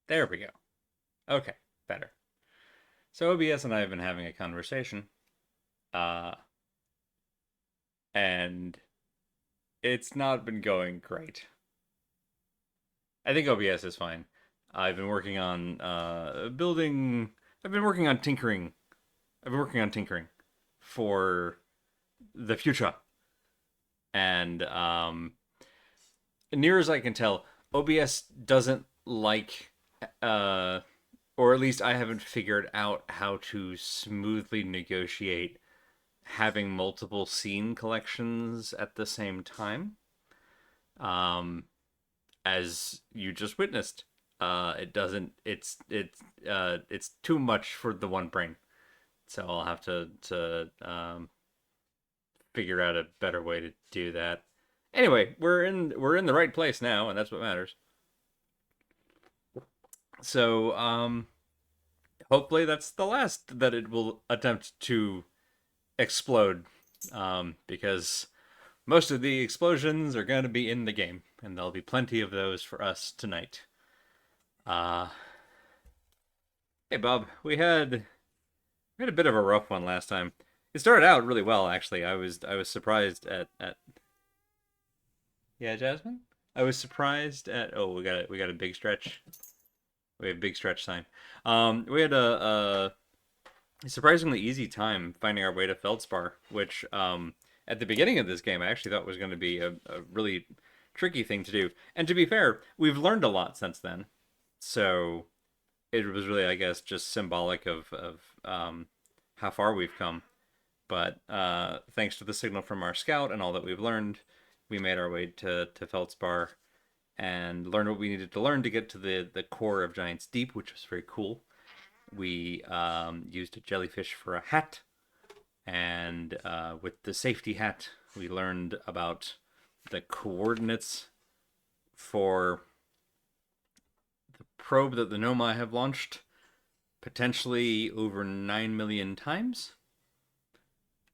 There we go. Okay, better. So OBS and I have been having a conversation, uh, and it's not been going great. I think OBS is fine. I've been working on building. I've been working on tinkering. I've been working on tinkering for the future, and near as I can tell, OBS doesn't like, uh, or at least I haven't figured out how to smoothly negotiate having multiple scene collections at the same time. Um, as you just witnessed, it doesn't. It's too much for the one brain. So I'll have to figure out a better way to do that. Anyway, we're in the right place now, and that's what matters. So hopefully that's the last that it will attempt to explode, because most of the explosions are going to be in the game, and there'll be plenty of those for us tonight. Uh, hey Bob, we had a bit of a rough one last time. It started out really well, actually. I was surprised at yeah, Jasmine. I was surprised at we got a big stretch. We have a big stretch sign. We had a surprisingly easy time finding our way to Feldspar, which at the beginning of this game I actually thought was going to be a really tricky thing to do. And to be fair, we've learned a lot since then. So it was really, I guess, just symbolic of how far we've come. But thanks to the signal from our scout and all that we've learned, we made our way to Feldspar and learned what we needed to learn to get to the core of Giant's Deep, which was very cool. We used a jellyfish for a hat, and with the safety hat, we learned about the coordinates for the probe that the Nomai have launched, potentially over 9 million times,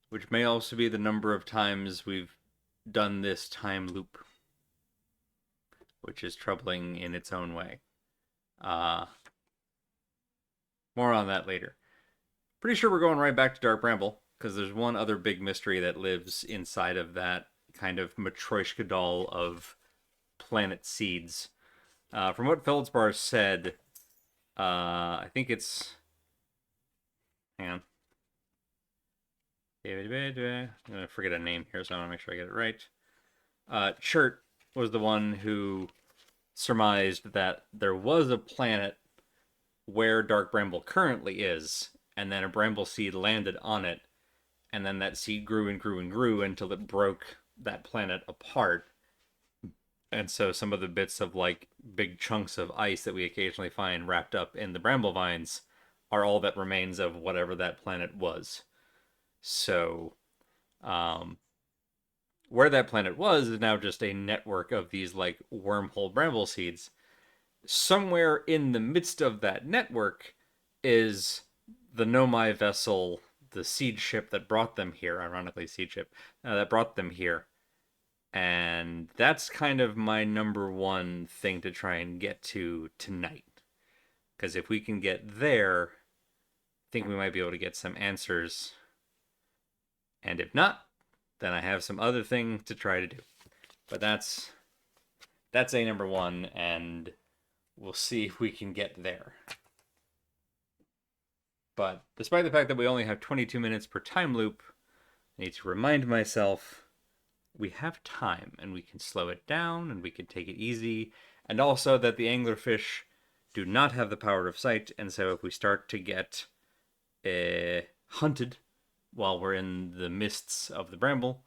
which may also be the number of times we've done this time loop, which is troubling in its own way. Uh, More on that later. Pretty sure we're going right back to Dark Bramble because there's one other big mystery that lives inside of that kind of Matryoshka doll of planet seeds. From what Feldspar said, I think it's. Hang on. I'm going to forget a name here, so I want to make sure I get it right. Chert was the one who surmised that there was a planet where Dark Bramble currently is, and then a bramble seed landed on it, and then that seed grew and grew and grew until it broke that planet apart. And so some of the bits of like big chunks of ice that we occasionally find wrapped up in the bramble vines are all that remains of whatever that planet was. So, um, where that planet was is now just a network of these like wormhole bramble seeds. Somewhere in the midst of that network is the Nomai vessel, the seed ship that brought them here, ironically, seed ship that brought them here. And that's kind of my number one thing to try and get to tonight. Because if we can get there, I think we might be able to get some answers. And if not, then I have some other thing to try to do. But that's a number one, and we'll see if we can get there. But despite the fact that we only have 22 minutes per time loop, I need to remind myself we have time and we can slow it down and we can take it easy. And also that the anglerfish do not have the power of sight. And so if we start to get hunted while we're in the mists of the bramble,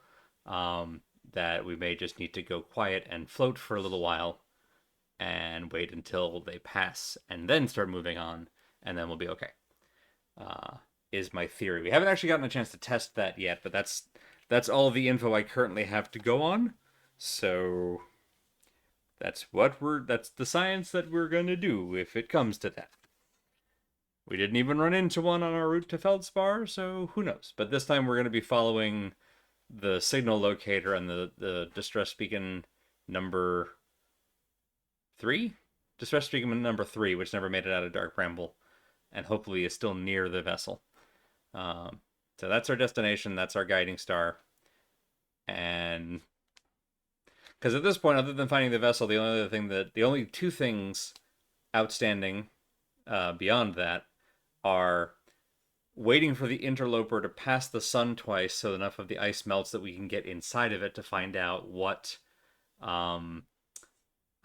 that we may just need to go quiet and float for a little while and wait until they pass and then start moving on, and then we'll be okay. Is my theory. We haven't actually gotten a chance to test that yet, but that's all the info I currently have to go on. So that's the science that we're gonna do if it comes to that. We didn't even run into one on our route to Feldspar, so who knows? But this time we're gonna be following the signal locator and the distress beacon number 3. Distress Beacon number 3, which never made it out of Dark Bramble, and hopefully is still near the vessel. So that's our destination. That's our guiding star. And because at this point, other than finding the vessel, the only two things outstanding beyond that are waiting for the interloper to pass the sun twice, so enough of the ice melts that we can get inside of it to find out what.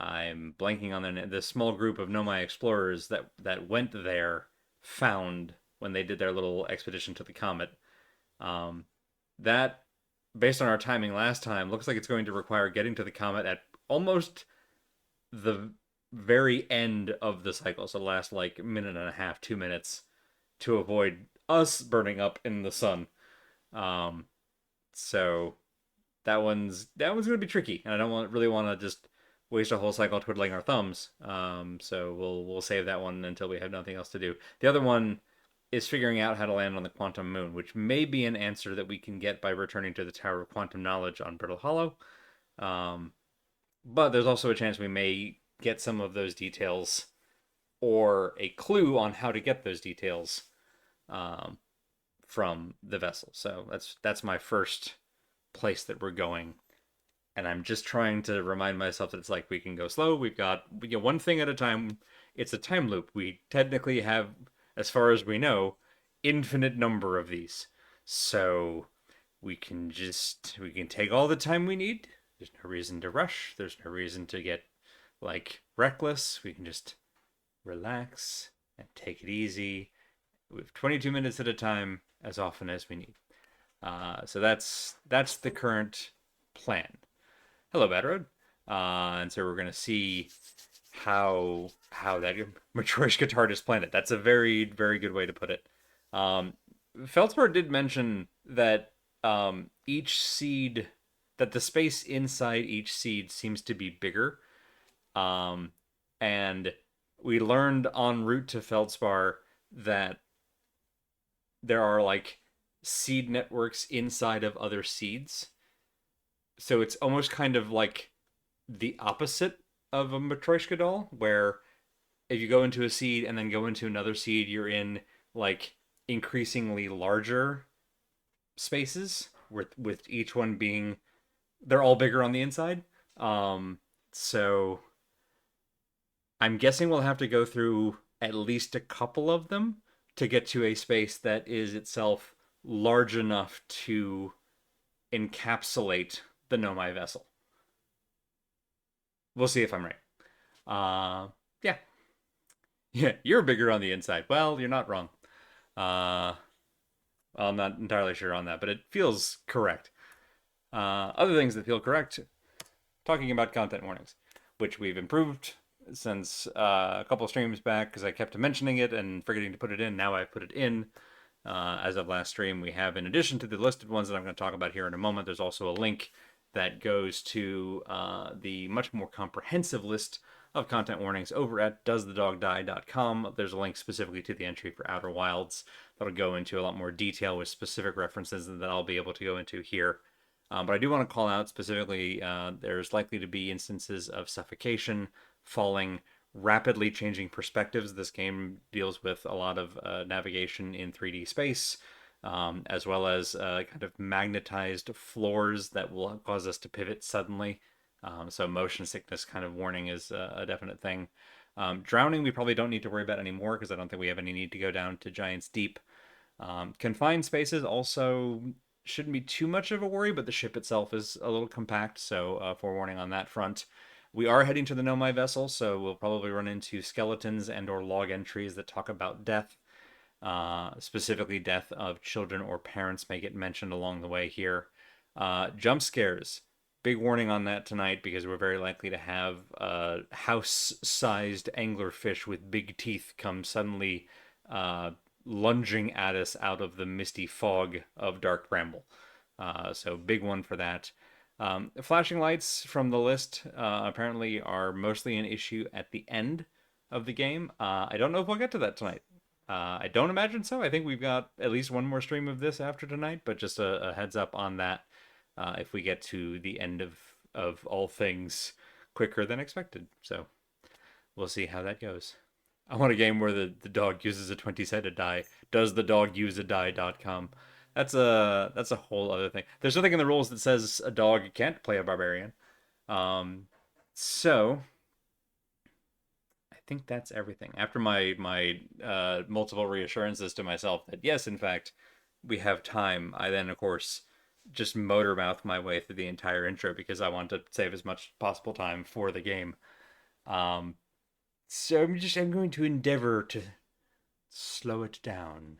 I'm blanking on the small group of Nomai explorers that went there found when they did their little expedition to the comet. That, based on our timing last time, looks like it's going to require getting to the comet at almost the very end of the cycle, so the last like minute and a half, 2 minutes, to avoid us burning up in the sun. So that one's gonna be tricky, and I don't really want to just waste a whole cycle twiddling our thumbs. So we'll save that one until we have nothing else to do. The other one is figuring out how to land on the quantum moon, which may be an answer that we can get by returning to the Tower of Quantum Knowledge on Brittle Hollow. But there's also a chance we may get some of those details or a clue on how to get those details from the vessel. So that's my first place that we're going. And I'm just trying to remind myself that it's like we can go slow. We've got one thing at a time. It's a time loop. We technically have, as far as we know, infinite number of these. So we can take all the time we need. There's no reason to rush. There's no reason to get like reckless. We can just relax and take it easy. We have 22 minutes at a time, as often as we need. So that's the current plan. Hello, Bad Road. And so we're gonna see how that Matryoshka TARDIS planet. That's a very, very good way to put it. Feldspar did mention that each seed, that the space inside each seed seems to be bigger. And we learned en route to Feldspar that there are like seed networks inside of other seeds. So it's almost kind of like the opposite of a Matryoshka doll, where if you go into a seed and then go into another seed, you're in like increasingly larger spaces with each one being, they're all bigger on the inside. So I'm guessing we'll have to go through at least a couple of them to get to a space that is itself large enough to encapsulate the Nomai vessel. We'll see if I'm right. Yeah. Yeah, you're bigger on the inside. Well, you're not wrong. Well, I'm not entirely sure on that, but it feels correct. Other things that feel correct, talking about content warnings, which we've improved since a couple of streams back because I kept mentioning it and forgetting to put it in. Now I put it in. As of last stream, we have, in addition to the listed ones that I'm going to talk about here in a moment, there's also a link that goes to the much more comprehensive list of content warnings over at doesthedogdie.com. There's a link specifically to the entry for Outer Wilds that'll go into a lot more detail with specific references that I'll be able to go into here. But I do want to call out specifically, there's likely to be instances of suffocation, falling, rapidly changing perspectives. This game deals with a lot of navigation in 3D space, as well as kind of magnetized floors that will cause us to pivot suddenly. So motion sickness kind of warning is a definite thing. Drowning we probably don't need to worry about anymore because I don't think we have any need to go down to Giant's Deep. Confined spaces also shouldn't be too much of a worry, but the ship itself is a little compact, so forewarning on that front. We are heading to the Nomai vessel, so we'll probably run into skeletons and or log entries that talk about death. Specifically, death of children or parents may get mentioned along the way here. Jump scares. Big warning on that tonight because we're very likely to have a house-sized anglerfish with big teeth come suddenly lunging at us out of the misty fog of Dark Bramble. So big one for that. Flashing lights from the list apparently are mostly an issue at the end of the game. I don't know if we'll get to that tonight. I don't imagine so. I think we've got at least one more stream of this after tonight, but just a heads up on that if we get to the end of all things quicker than expected. So we'll see how that goes. I want a game where the dog uses a 20-sided die. Does the dog use a die.com? That's a whole other thing. There's nothing in the rules that says a dog can't play a barbarian. So I think that's everything. After my multiple reassurances to myself that yes, in fact, we have time, I then of course just motor mouth my way through the entire intro because I want to save as much possible time for the game. So I'm going to endeavor to slow it down,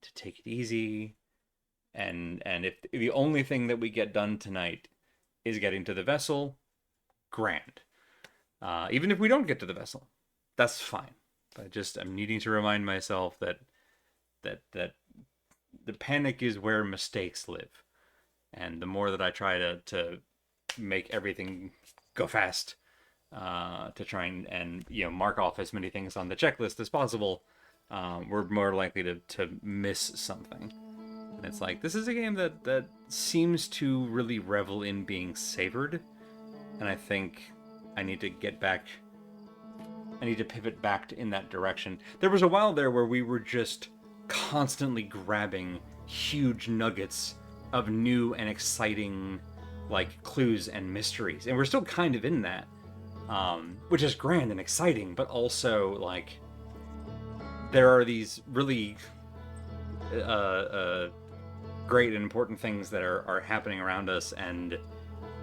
to take it easy, and if the only thing that we get done tonight is getting to the vessel, grand. Even if we don't get to the vessel, that's fine. But I'm needing to remind myself that the panic is where mistakes live, and the more that I try to make everything go fast, to try and mark off as many things on the checklist as possible, we're more likely to miss something. And it's like, this is a game that seems to really revel in being savored, and I think I need to get back. I need to pivot back in that direction. There was a while there where we were just constantly grabbing huge nuggets of new and exciting clues and mysteries, and we're still kind of in that, which is grand and exciting, but also there are these really great and important things that are happening around us, and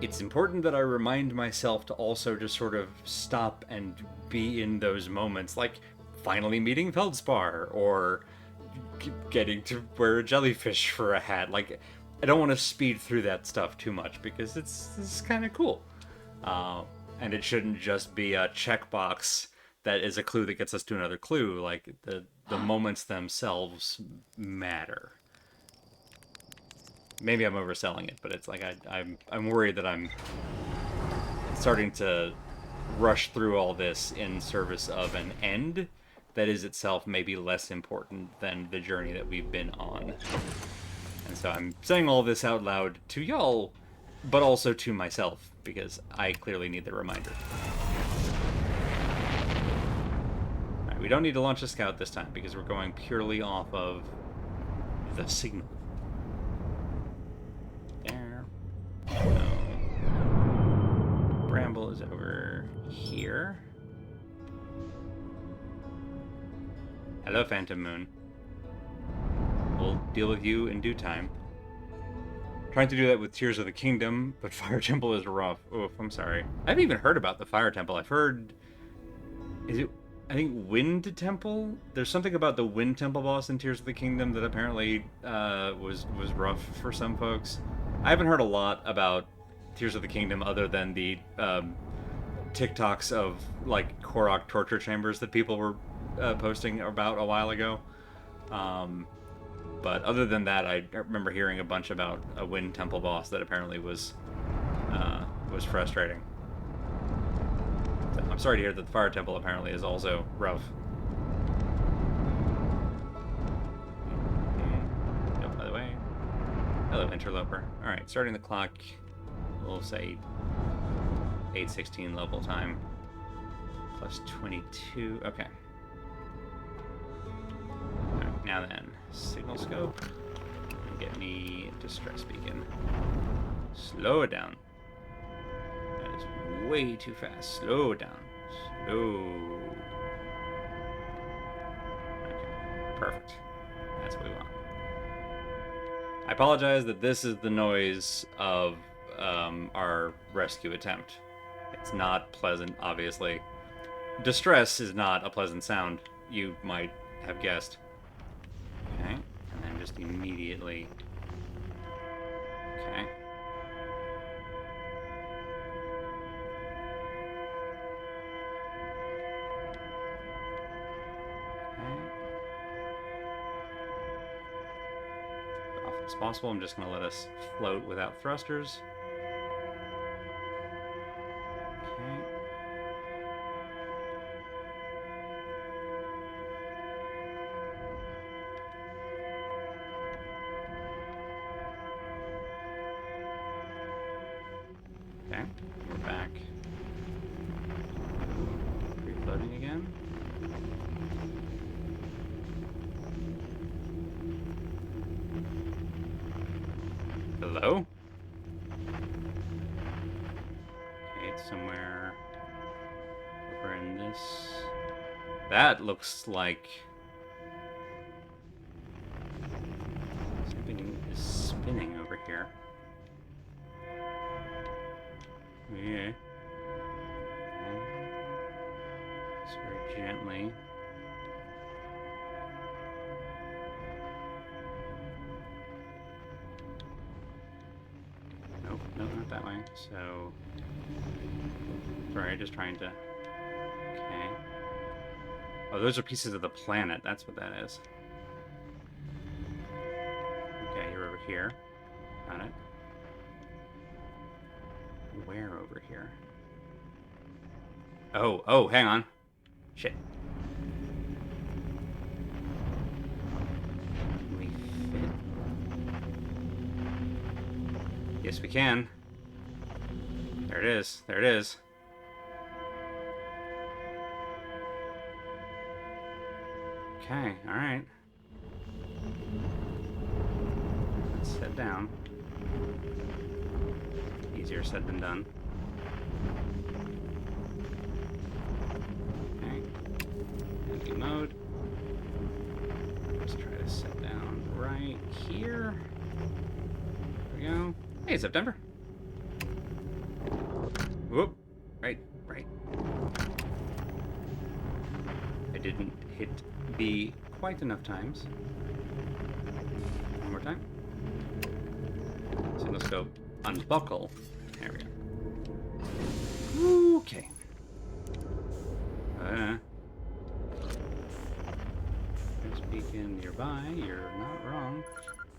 it's important that I remind myself to also just sort of stop and be in those moments, like finally meeting Feldspar or getting to wear a jellyfish for a hat. I don't want to speed through that stuff too much because it's kind of cool. And it shouldn't just be a checkbox that is a clue that gets us to another clue. The moments themselves matter. Maybe I'm overselling it, but it's I'm worried that I'm starting to rush through all this in service of an end that is itself maybe less important than the journey that we've been on. And so I'm saying all this out loud to y'all, but also to myself, because I clearly need the reminder. Alright, we don't need to launch a scout this time, because we're going purely off of the signal. There. So, Bramble is over here. Hello, Phantom Moon. We'll deal with you in due time. Trying to do that with Tears of the Kingdom, but Fire Temple is rough. Oof, I'm sorry. I haven't even heard about the Fire Temple. I've heard... I think Wind Temple? There's something about the Wind Temple boss in Tears of the Kingdom that apparently was rough for some folks. I haven't heard a lot about Tears of the Kingdom other than the TikToks of, Korok torture chambers that people were posting about a while ago. But other than that, I remember hearing a bunch about a Wind Temple boss that apparently was frustrating. So I'm sorry to hear that the Fire Temple apparently is also rough. Oh, by the way. Hello, Interloper. Alright, starting the clock, we'll say 8:16 local time. Plus 22. Okay. Alright, now then. Signal scope. And get me distress beacon. Slow it down. That is way too fast. Slow it down. Slow. Okay. Perfect. That's what we want. I apologize that this is the noise of our rescue attempt. It's not pleasant, obviously. Distress is not a pleasant sound, you might have guessed. Okay, and then just immediately... Okay. Off as possible, I'm just going to let us float without thrusters. Okay. Okay, we're back. Refloating again. Hello? Okay, it's somewhere over in this. That looks like something is spinning over here. Yeah. Just very gently. Nope, nope, not that way. So, sorry, just trying to. Okay. Oh, those are pieces of the planet. That's what that is. Okay, you're over here. Got it. Where over here? Oh, hang on. Shit. Can we fit? Yes, we can. There it is. There it is. Okay, alright. Let's sit down. Easier said than done. Okay. Empty mode. Let's try to sit down right here. There we go. Hey, September. Whoop. Right. I didn't hit B quite enough times. One more time. Signal scope unbuckle. There we go. Okay. There's a beacon nearby. You're not wrong.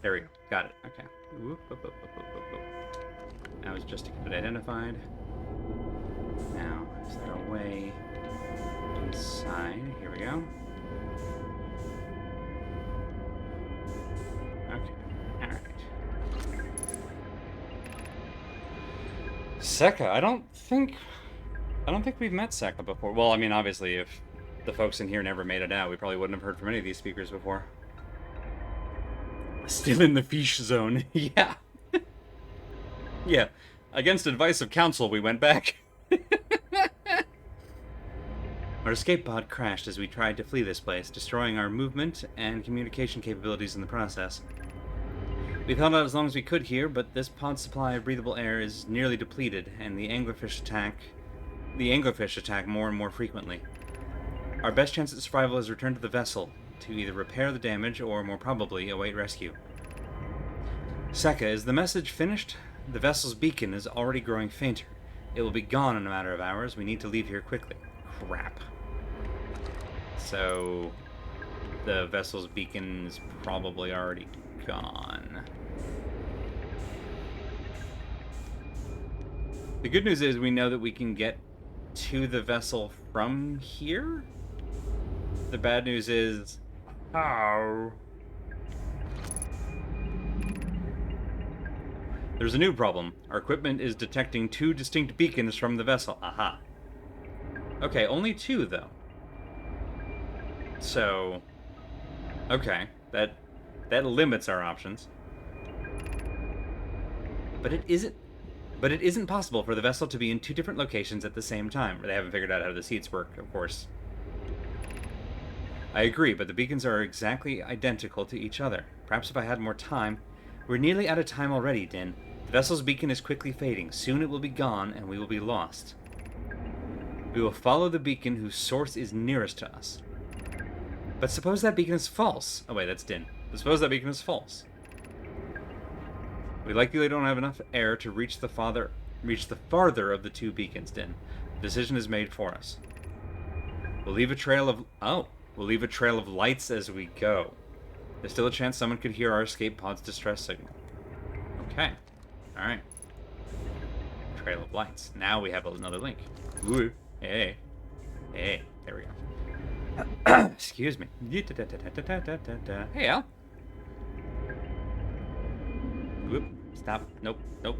There we go. Got it. Okay. Whoop, whoop, whoop, whoop, whoop, whoop. That was just to get it identified. Now, is there a way inside? Here we go. Okay. Alright. Sekka, I don't think we've met Sekka before. Well, I mean, obviously, if the folks in here never made it out, we probably wouldn't have heard from any of these speakers before. Still in the fish zone. Yeah. Yeah. Against advice of counsel, we went back. Our escape pod crashed as we tried to flee this place, destroying our movement and communication capabilities in the process. We've held out as long as we could here, but this pod's supply of breathable air is nearly depleted, and the anglerfish attack more and more frequently. Our best chance at survival is return to the vessel, to either repair the damage or, more probably, await rescue. Sekka, is the message finished? The vessel's beacon is already growing fainter. It will be gone in a matter of hours. We need to leave here quickly. Crap. So, the vessel's beacon is probably already gone. The good news is we know that we can get to the vessel from here. The bad news is how? There's a new problem. Our equipment is detecting 2 distinct beacons from the vessel. Aha. Okay, only 2 though. So, okay, that limits our options. But it isn't possible for the vessel to be in 2 different locations at the same time. They haven't figured out how the seats work, of course. I agree, but the beacons are exactly identical to each other. Perhaps if I had more time. We're nearly out of time already, Din. The vessel's beacon is quickly fading. Soon it will be gone, and we will be lost. We will follow the beacon whose source is nearest to us. But suppose that beacon is false. Oh wait, that's Din. But suppose that beacon is false. We likely don't have enough air to reach the farther of the 2 beacons, Din. The decision is made for us. We'll leave a trail of lights as we go. There's still a chance someone could hear our escape pod's distress signal. Okay. Alright. Trail of lights. Now we have another link. Ooh. Hey. Hey. There we go. Excuse me. Hey, Al. Whoop. Stop. Nope. Nope.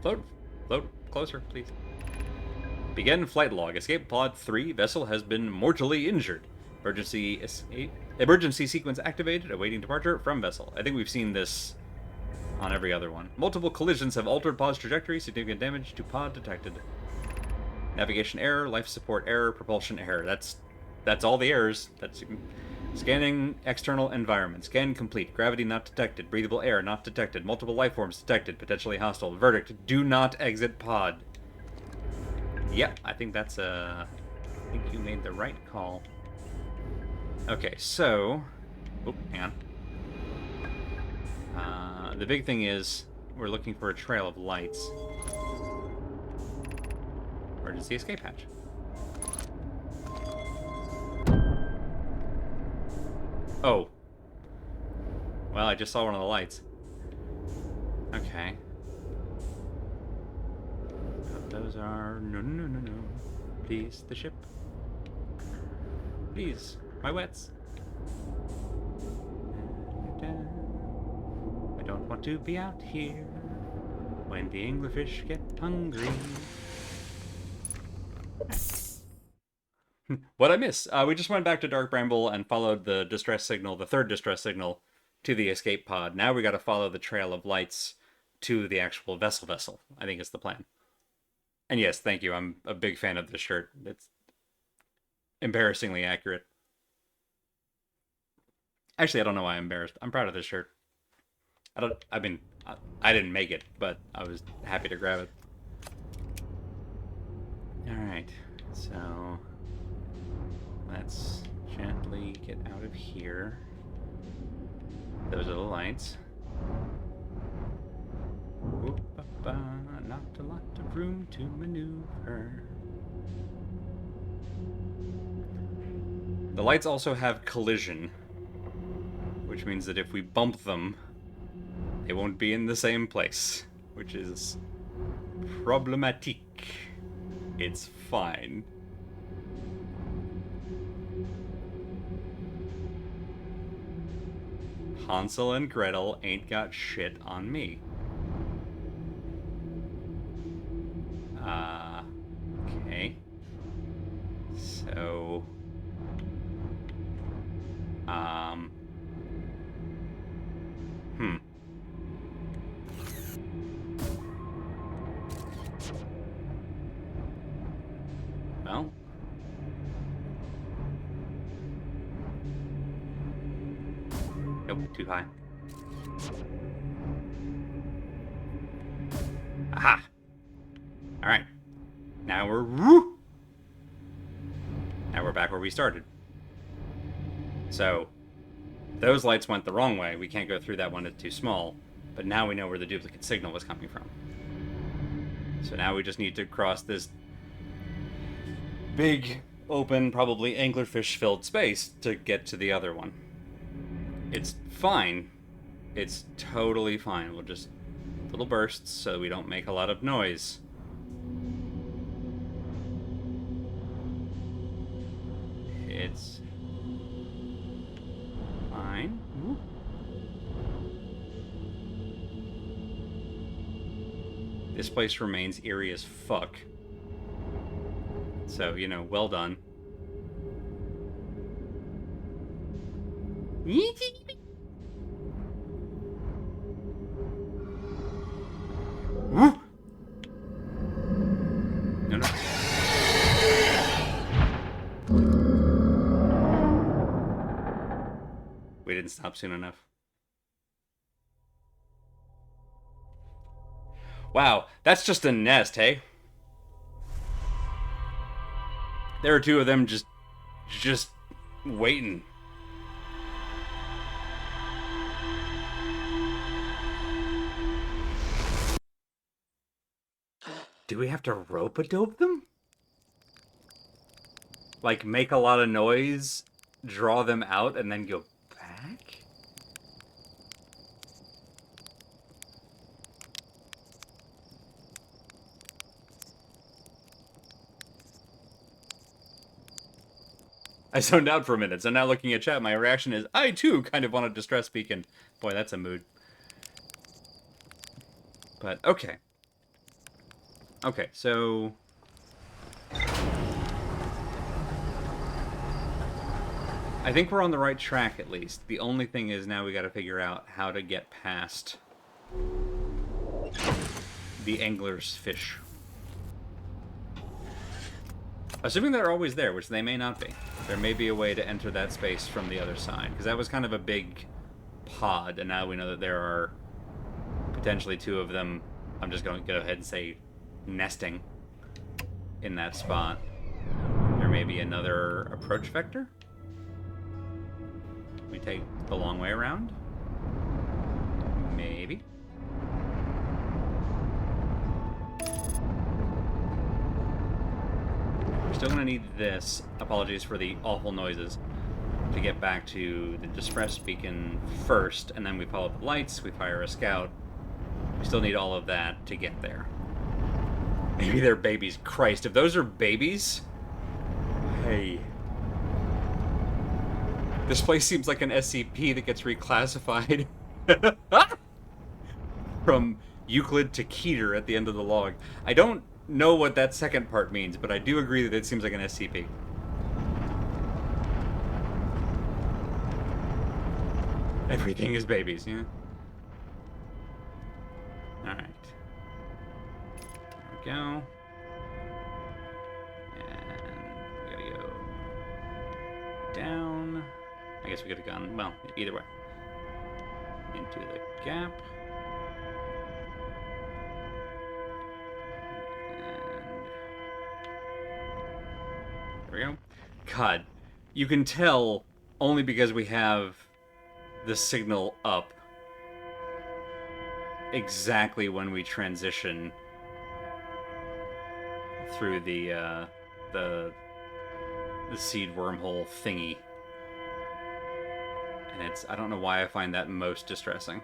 Float. Float. Closer, please. Begin flight log. Escape pod 3. Vessel has been mortally injured. Emergency sequence activated. Awaiting departure from vessel. I think we've seen this on every other one. Multiple collisions have altered pod's trajectory. Significant damage to pod detected. Navigation error. Life support error. Propulsion error. That's all the errors. That's scanning external environment. Scan complete. Gravity not detected. Breathable air not detected. Multiple life forms detected. Potentially hostile. Verdict: do not exit pod. Yep, I think that's I think you made the right call. Okay, so... Oh, hang on. The big thing is, we're looking for a trail of lights. Emergency escape hatch. Oh. Well, I just saw one of the lights. Okay. Those are... No. Please, the ship. Please, my wets. I don't want to be out here when the anglerfish get hungry. What'd I miss? We just went back to Dark Bramble and followed the distress signal, the third distress signal, to the escape pod. Now we gotta follow the trail of lights to the actual vessel. I think it's the plan. And yes, thank you. I'm a big fan of this shirt. It's embarrassingly accurate. Actually, I don't know why I'm embarrassed. I'm proud of this shirt. I didn't make it, but I was happy to grab it. Alright, so let's gently get out of here. Those are the lights. Not a lot of room to maneuver. The lights also have collision, which means that if we bump them, they won't be in the same place, which is problematic. It's fine. Hansel and Gretel ain't got shit on me. Okay. So... Well... Nope, too high. Aha! Alright. Now we're... Woo! Now we're back where we started. So, those lights went the wrong way. We can't go through that one, it's too small. But now we know where the duplicate signal was coming from. So now we just need to cross this big, open, probably anglerfish-filled space to get to the other one. It's fine. It's totally fine. We'll just... little bursts so we don't make a lot of noise. It's... fine. Ooh. This place remains eerie as fuck. So, you know, well done. Woo! No. We didn't stop soon enough. Wow, that's just a nest, hey? There are two of them just waiting. Do we have to rope-a-dope them? Like, make a lot of noise, draw them out, and then go back? I zoned out for a minute, so now looking at chat, my reaction is, I too kind of want a distress beacon. Boy, that's a mood. But, okay. Okay, so... I think we're on the right track at least. The only thing is now we got to figure out how to get past the angler's fish. Assuming they're always there, which they may not be. There may be a way to enter that space from the other side, because that was kind of a big pod, and now we know that there are potentially two of them. I'm just going to go ahead and say nesting in that spot. There may be another approach vector. We take the long way around. Maybe. We're still going to need this. Apologies for the awful noises. To get back to the distress beacon first, and then we follow the lights, we fire a scout. We still need all of that to get there. Maybe they're babies. Christ, if those are babies... Hey. This place seems like an SCP that gets reclassified from Euclid to Keter at the end of the log. I don't know what that second part means, but I do agree that it seems like an SCP. Everything is babies, yeah? Alright. There we go. And we gotta go down. I guess we could have gone, well, either way. Into the gap. And there we go. God, you can tell only because we have the signal up exactly when we transition through the seed wormhole thingy. And it's, I don't know why I find that most distressing.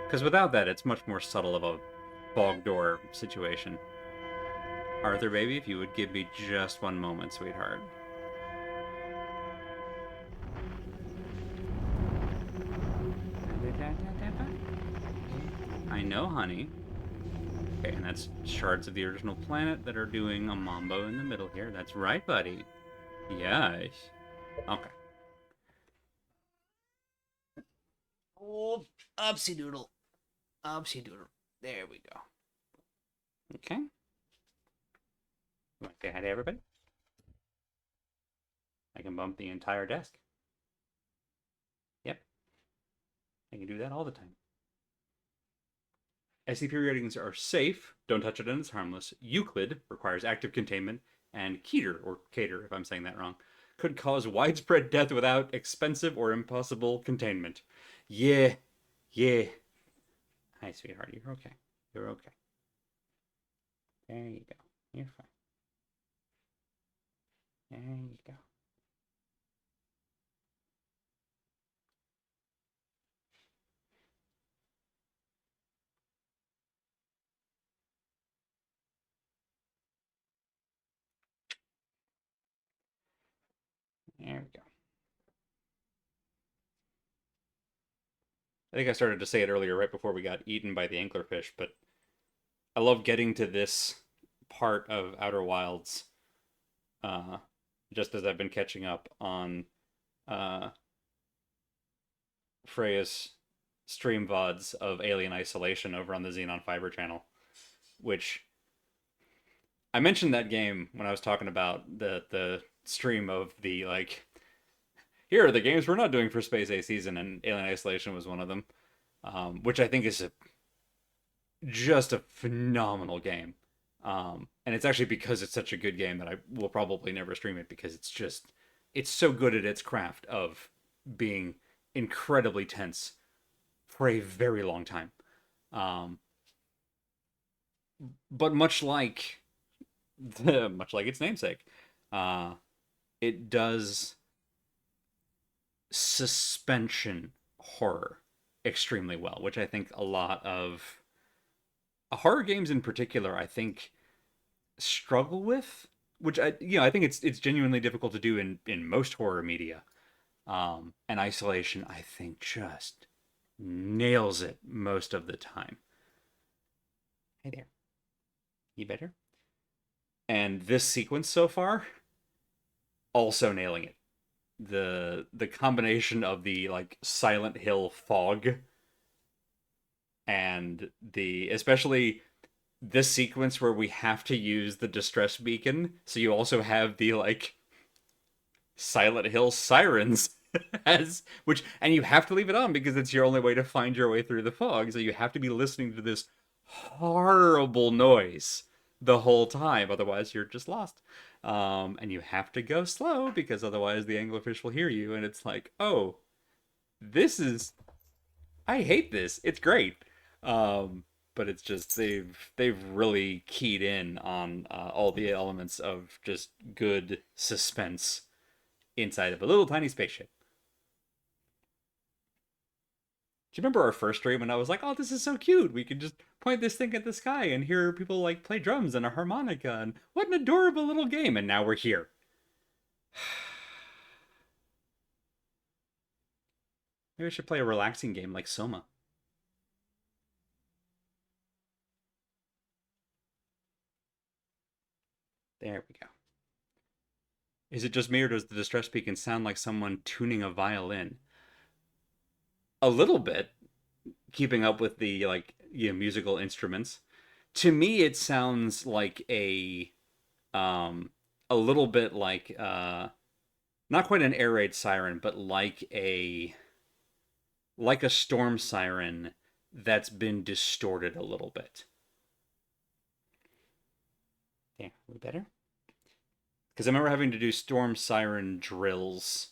Because without that, it's much more subtle of a bog door situation. Arthur, baby, if you would give me just one moment, sweetheart. I know, honey. Okay, and that's shards of the original planet that are doing a mambo in the middle here. That's right, buddy. Yes. Okay. Oh, upsy doodle. Upsy doodle. There we go. Okay. You want to say hi to everybody? I can bump the entire desk. Yep. I can do that all the time. SCP ratings are safe, don't touch it and it's harmless. Euclid requires active containment, and Keter, or Cater if I'm saying that wrong, could cause widespread death without expensive or impossible containment. Yeah. Hi, sweetheart, you're okay. You're okay. There you go. You're fine. There you go. There we go. I think I started to say it earlier right before we got eaten by the anglerfish, but I love getting to this part of Outer Wilds just as I've been catching up on uh, Freya's stream VODs of Alien Isolation over on the Xenon Fiber channel, which I mentioned that game when I was talking about the stream of the, like, here are the games we're not doing for Space A season, and Alien Isolation was one of them, which I think is just a phenomenal game. And it's actually because it's such a good game that I will probably never stream it, because it's so good at its craft of being incredibly tense for a very long time. But much like its namesake, it does suspension horror extremely well, which I think a lot of horror games in particular, I think, struggle with. Which I think it's genuinely difficult to do in most horror media. And Isolation, I think, just nails it most of the time. Hey there, you better? And this sequence so far, also nailing it. the combination of the like Silent Hill fog and the especially this sequence where we have to use the distress beacon, so you also have the like Silent Hill sirens as which and you have to leave it on because it's your only way to find your way through the fog, so you have to be listening to this horrible noise the whole time, otherwise you're just lost. And you have to go slow because otherwise the anglerfish will hear you, and it's like, oh, this is I hate this. It's great. But it's just they've really keyed in on all the elements of just good suspense inside of a little tiny spaceship. Do you remember our first stream when I was like, "Oh, this is so cute. We can just point this thing at the sky and hear people like play drums and a harmonica, and what an adorable little game." And now we're here. Maybe I should play a relaxing game like Soma. There we go. Is it just me, or does the distress beacon sound like someone tuning a violin? A little bit, keeping up with the like musical instruments. To me, it sounds like a little bit like not quite an air raid siren, but like a storm siren that's been distorted a little bit. Yeah, a little better. Because I remember having to do storm siren drills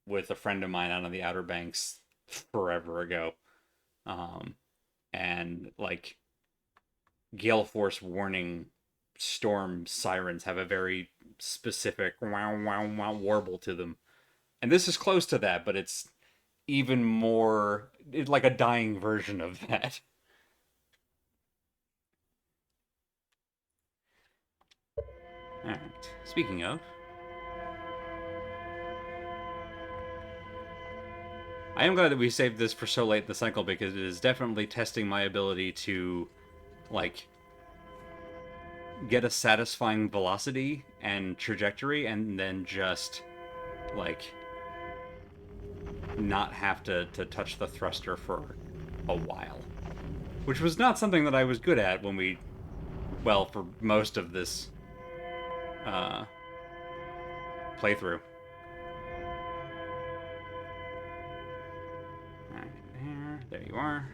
with a friend of mine out on the Outer Banks forever ago. And like gale force warning storm sirens have a very specific wow wow wow warble to them. And this is close to that, but it's even more it's like a dying version of that. Alright. Speaking of, I am glad that we saved this for so late in the cycle because it is definitely testing my ability to, like, get a satisfying velocity and trajectory and then just, like, not have to touch the thruster for a while. Which was not something that I was good at when we, well, for most of this playthrough. Alright, there you are.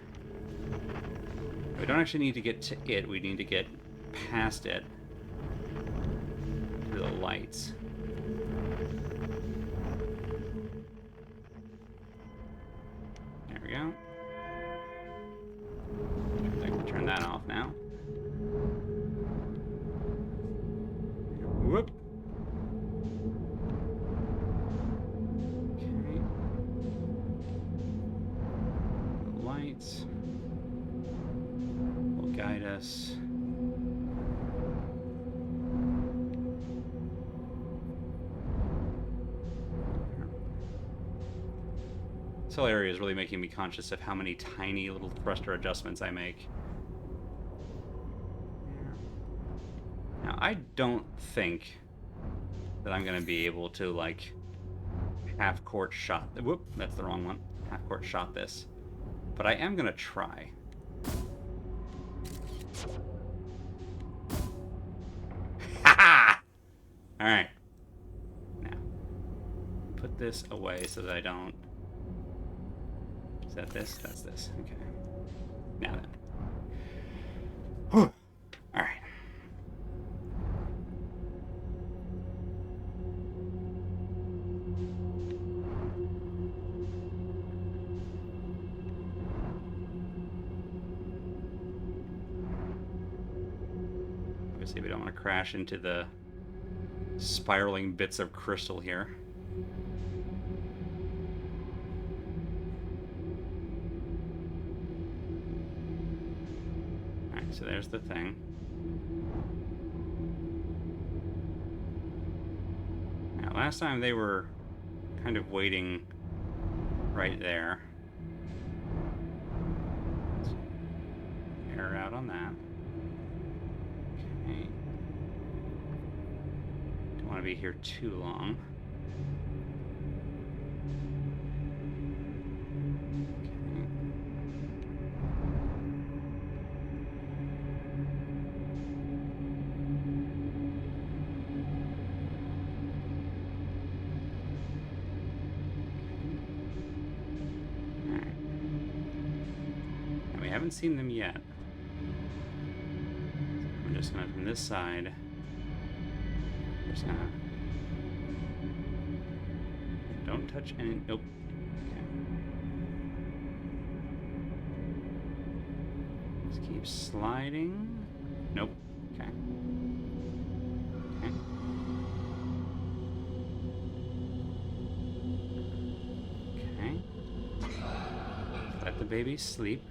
We don't actually need to get to it, we need to get past it to the lights. There we go. I can turn that off now. Whoop. Okay. The lights will guide us. This whole area is really making me conscious of how many tiny little thruster adjustments I make. Now, I don't think that I'm going to be able to, like, half-court shot... Whoop, that's the wrong one. Half-court shot this. But I am going to try. Ha-ha! Alright. Now, put this away so that I don't... Is that this? That's this. Okay. Now then. Whew. Alright. Obviously, we don't want to crash into the spiraling bits of crystal here. Alright, so there's the thing. Now, last time they were kind of waiting right there. Let's air out on that. Okay. Don't want to be here too long. And we haven't seen them yet. I'm just gonna, from this side, just gonna, don't touch any, nope. Okay. Just keep sliding. Nope. Okay. Okay. Okay. Let the baby sleep.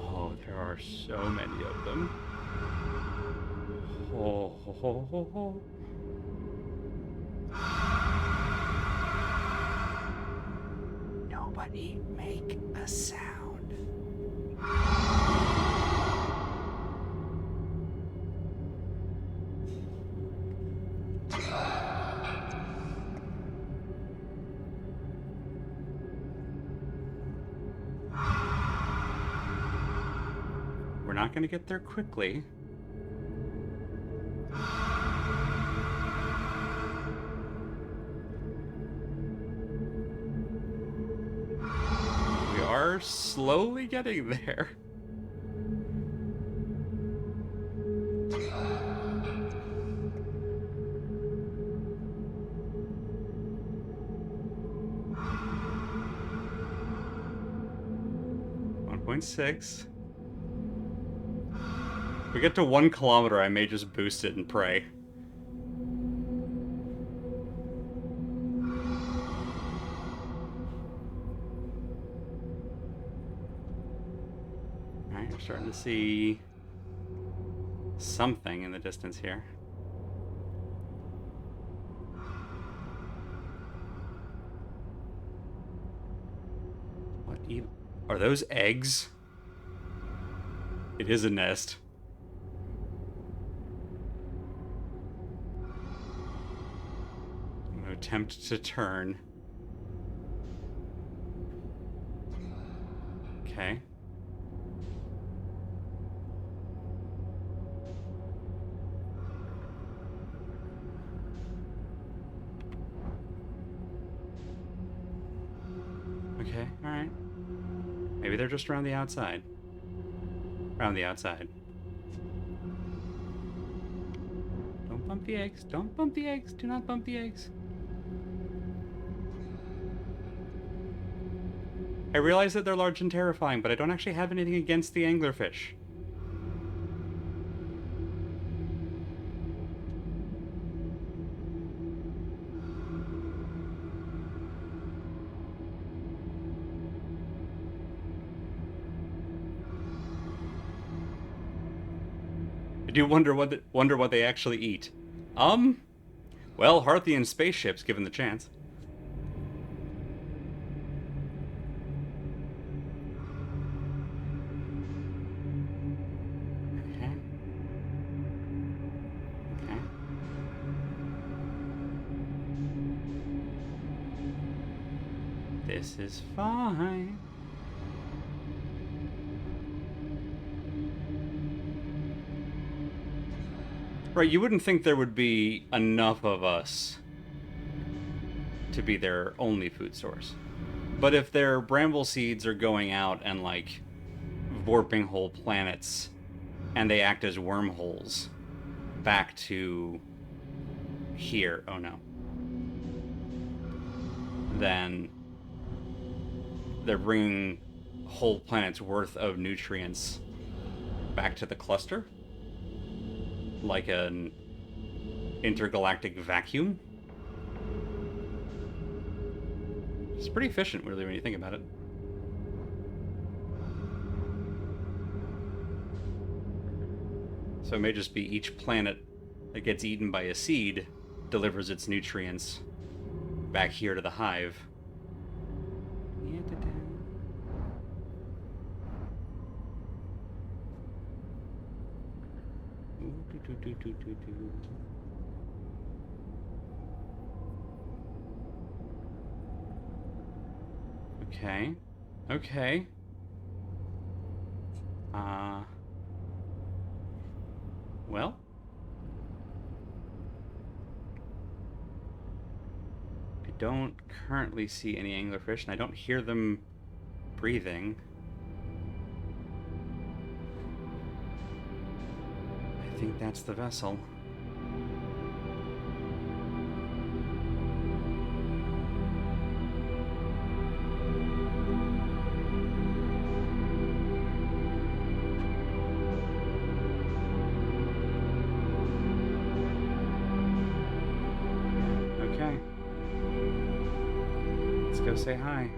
Oh, there are so many of them. Oh, ho, ho, ho, ho. Nobody make a sound. We're not going to get there quickly. We are slowly getting there. .6. If we get to 1 kilometer, I may just boost it and pray. Alright, we're starting to see something in the distance here. What even? Are those eggs? It is a nest. I'm gonna attempt to turn. Okay. Okay, alright. Maybe they're just around the outside. Around the outside. Don't bump the eggs. Don't bump the eggs. Do not bump the eggs. I realize that they're large and terrifying, but I don't actually have anything against the anglerfish. I do wonder what they actually eat. Well, Harthian spaceships, given the chance. Okay. Okay. This is fine. Right, you wouldn't think there would be enough of us to be their only food source. But if their bramble seeds are going out and, like, warping whole planets, and they act as wormholes back to here, oh no, then they're bringing whole planets worth of nutrients back to the cluster, like an intergalactic vacuum. It's pretty efficient, really, when you think about it. So it may just be each planet that gets eaten by a seed delivers its nutrients back here to the hive. Okay. Okay. Well. I don't currently see any anglerfish, and I don't hear them breathing. I think that's the vessel. Okay. Let's go say hi.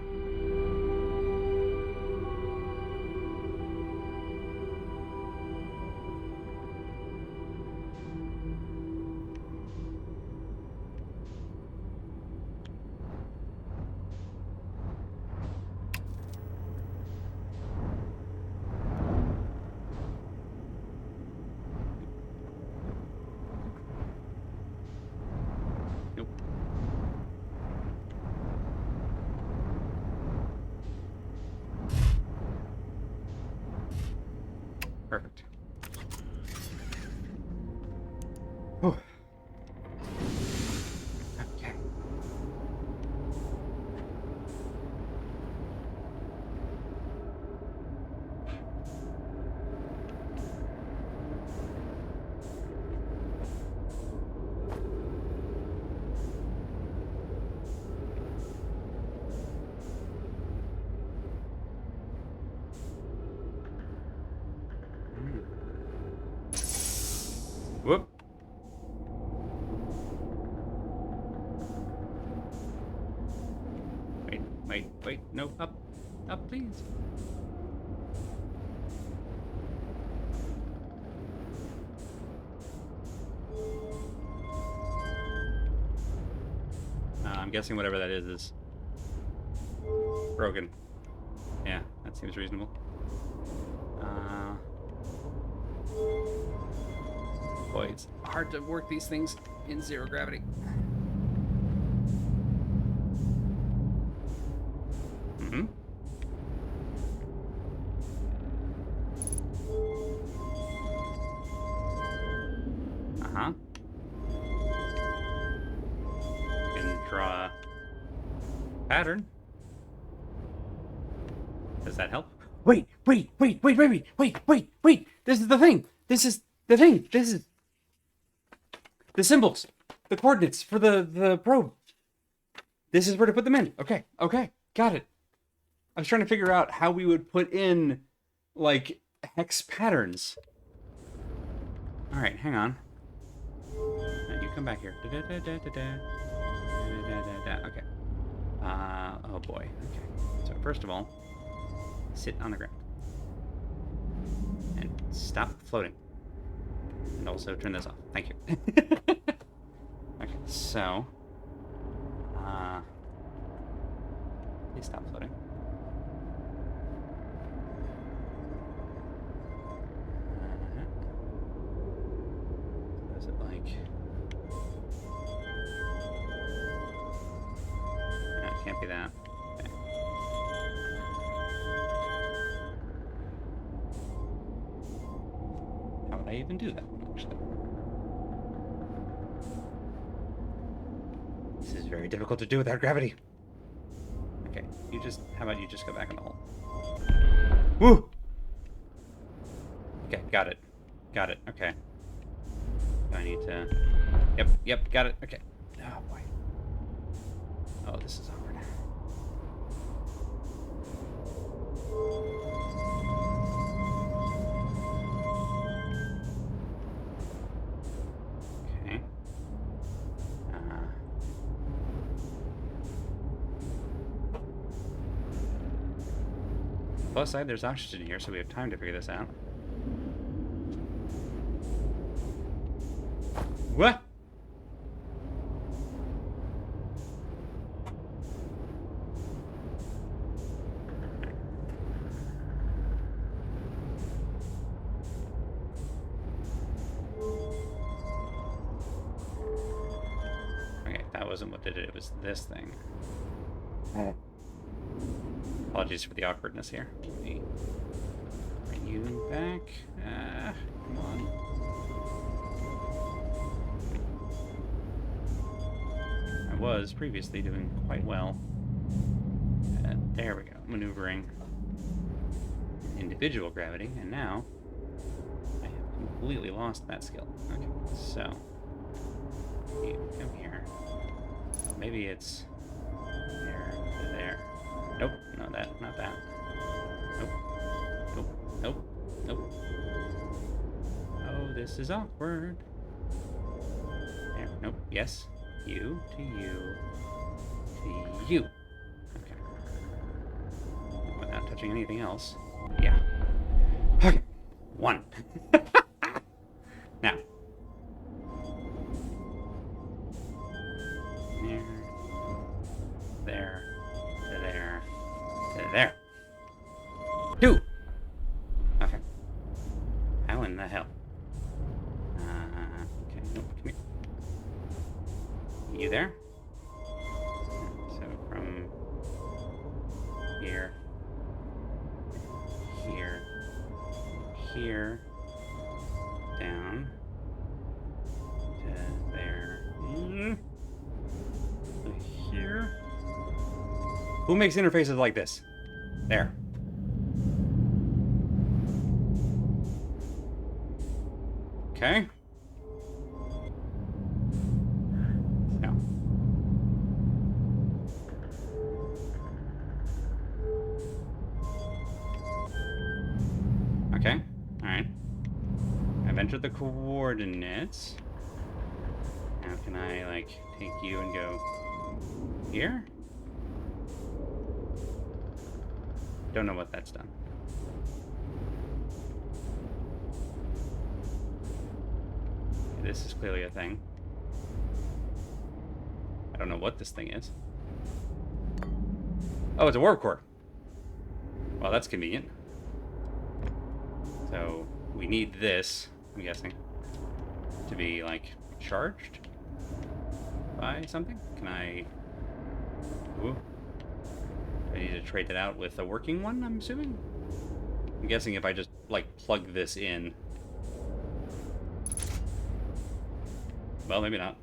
Nope. Perfect. Whew. Okay. Whoop. Wait. No, up, please. I'm guessing whatever that is broken. Yeah, that seems reasonable. Boy, it's hard to work these things in zero gravity. Mm-hmm. Uh-huh. You can draw a pattern. Does that help? Wait! This is the thing! This is the symbols, the coordinates for the probe. This is where to put them in. Okay, got it. I was trying to figure out how we would put in, like, hex patterns. Alright, hang on. Now you come back here. Okay. Oh boy. Okay. So first of all, sit on the ground. And stop floating. And also turn this off. Thank you. Okay, so... please stop floating. Is it like... No, it can't be that. Okay. How would I even do that? Actually? This is very difficult to do without gravity. Okay, how about you just go back in the hole? Woo! Okay, got it. Okay. I need to... Yep, got it. Okay. Oh, boy. Oh, this is awkward. Okay. Plus side, there's oxygen here, so we have time to figure this out. What? Okay, that wasn't what did it. It was this thing. Apologies for the awkwardness here. Let me bring you back. Come on. I was previously doing quite well. There we go. Maneuvering individual gravity, and now I have completely lost that skill. Okay, so you come here. Oh, maybe it's there to there. Nope, no, not that. Nope, nope, nope, nope. Oh, this is awkward. There, nope, yes. You to you to you. Okay. Without touching anything else. Yeah. Okay. 1. Now. There. To there. To there. 2. Okay. How in the hell? Okay. Nope. Come here. You there? So from here, here, here, down to there, here. Who makes interfaces like this? There. Okay. No. Okay. Alright. I've entered the coordinates. Now can I, like, take you and go here? Don't know what that's done. This is clearly a thing. I don't know what this thing is. Oh, it's a warp core. Well, that's convenient. So, we need this, I'm guessing, to be, like, charged by something? Can I... Ooh. I need to trade it out with a working one, I'm assuming? I'm guessing if I just, like, plug this in... Well, maybe not.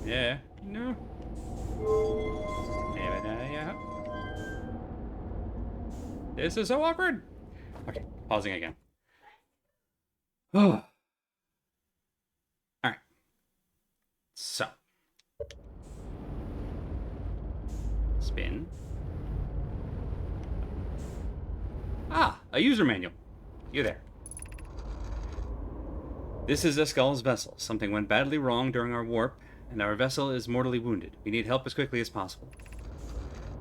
Yeah. No. Yeah. This is so awkward. Okay, pausing again. Oh. All right. So. Spin. Ah, a user manual. You there. This is Escal's vessel. Something went badly wrong during our warp, and our vessel is mortally wounded. We need help as quickly as possible.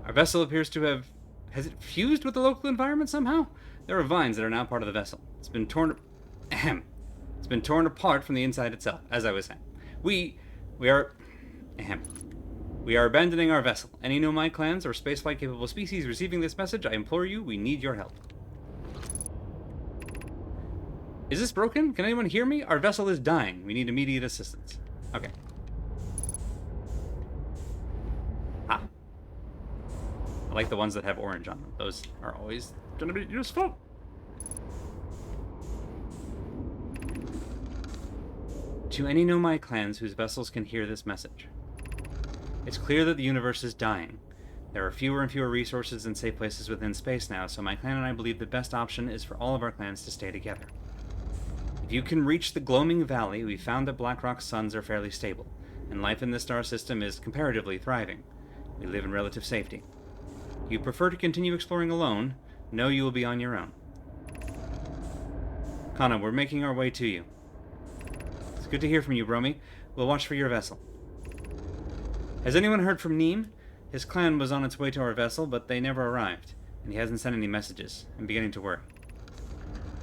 Our vessel appears to have... Has it fused with the local environment somehow? There are vines that are now part of the vessel. It's been torn... Ahem. It's been torn apart from the inside itself, as I was saying. We are... Ahem. We are abandoning our vessel. Any Nomai clans or spaceflight-capable species receiving this message, I implore you, we need your help. Is this broken? Can anyone hear me? Our vessel is dying. We need immediate assistance. Okay. Ah. I like the ones that have orange on them. Those are always going to be useful. To any Nomai clans whose vessels can hear this message. It's clear that the universe is dying. There are fewer and fewer resources and safe places within space now, so my clan and I believe the best option is for all of our clans to stay together. If you can reach the Gloaming Valley, we found that Blackrock's suns are fairly stable, and life in the star system is comparatively thriving. We live in relative safety. If you prefer to continue exploring alone, know you will be on your own. Kana, we're making our way to you. It's good to hear from you, Romy. We'll watch for your vessel. Has anyone heard from Neem? His clan was on its way to our vessel, but they never arrived, and he hasn't sent any messages. I'm beginning to worry.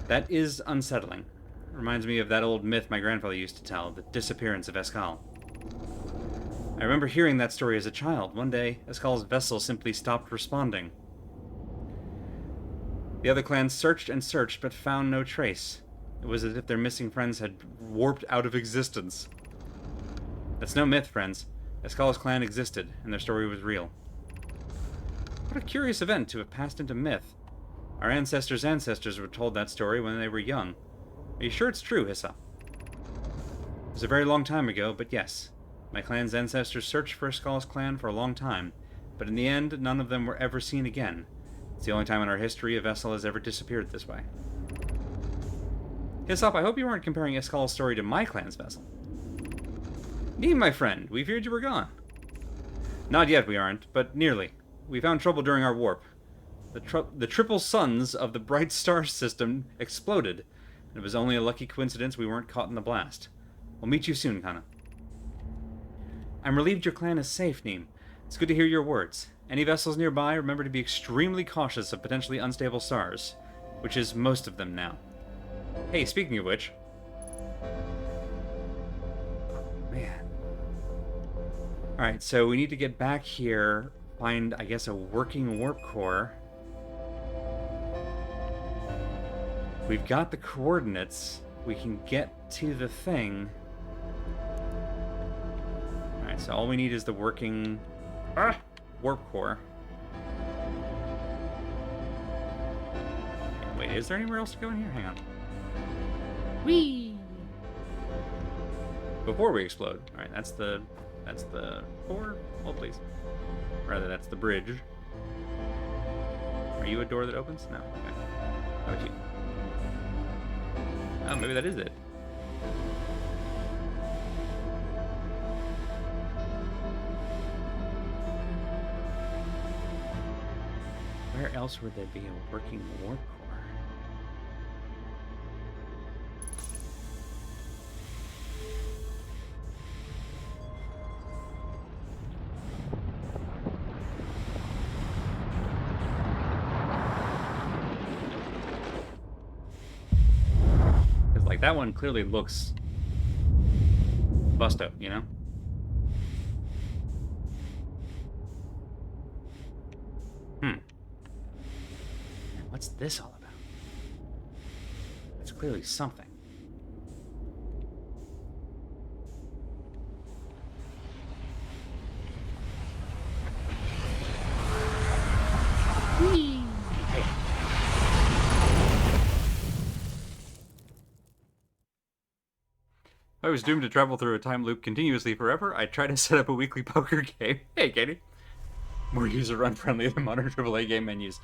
That is unsettling. Reminds me of that old myth my grandfather used to tell, the disappearance of Escal. I remember hearing that story as a child. One day, Escal's vessel simply stopped responding. The other clans searched and searched, but found no trace. It was as if their missing friends had warped out of existence. That's no myth, friends. Escala's clan existed, and their story was real. What a curious event to have passed into myth. Our ancestors' ancestors were told that story when they were young. Are you sure it's true, Hissa? It was a very long time ago, but yes. My clan's ancestors searched for Escala's clan for a long time, but in the end, none of them were ever seen again. It's the only time in our history a vessel has ever disappeared this way. Hyssop, I hope you aren't comparing Escala's story to my clan's vessel. Neem, my friend, we feared you were gone. Not yet, we aren't, but nearly. We found trouble during our warp. The triple suns of the bright star system exploded, and it was only a lucky coincidence we weren't caught in the blast. We'll meet you soon, Kana. I'm relieved your clan is safe, Neem. It's good to hear your words. Any vessels nearby, remember to be extremely cautious of potentially unstable stars, which is most of them now. Hey, speaking of which... Man. Alright, so we need to get back here, find, I guess, a working warp core. We've got the coordinates. We can get to the thing. Alright, so all we need is the working warp core. Wait, is there anywhere else to go in here? Hang on. Whee! Before we explode. Alright, that's the core. Hold please. Rather, that's the bridge. Are you a door that opens? No. Okay. How about you? Oh, maybe that is it. Where else would there be a working warp core? Because, like, that one clearly looks busto, you know? What's this all about? It's clearly something. Whee! Hey. If I was doomed to travel through a time loop continuously forever, I'd try to set up a weekly poker game. Hey, Katie. More user-unfriendly than modern AAA game menus.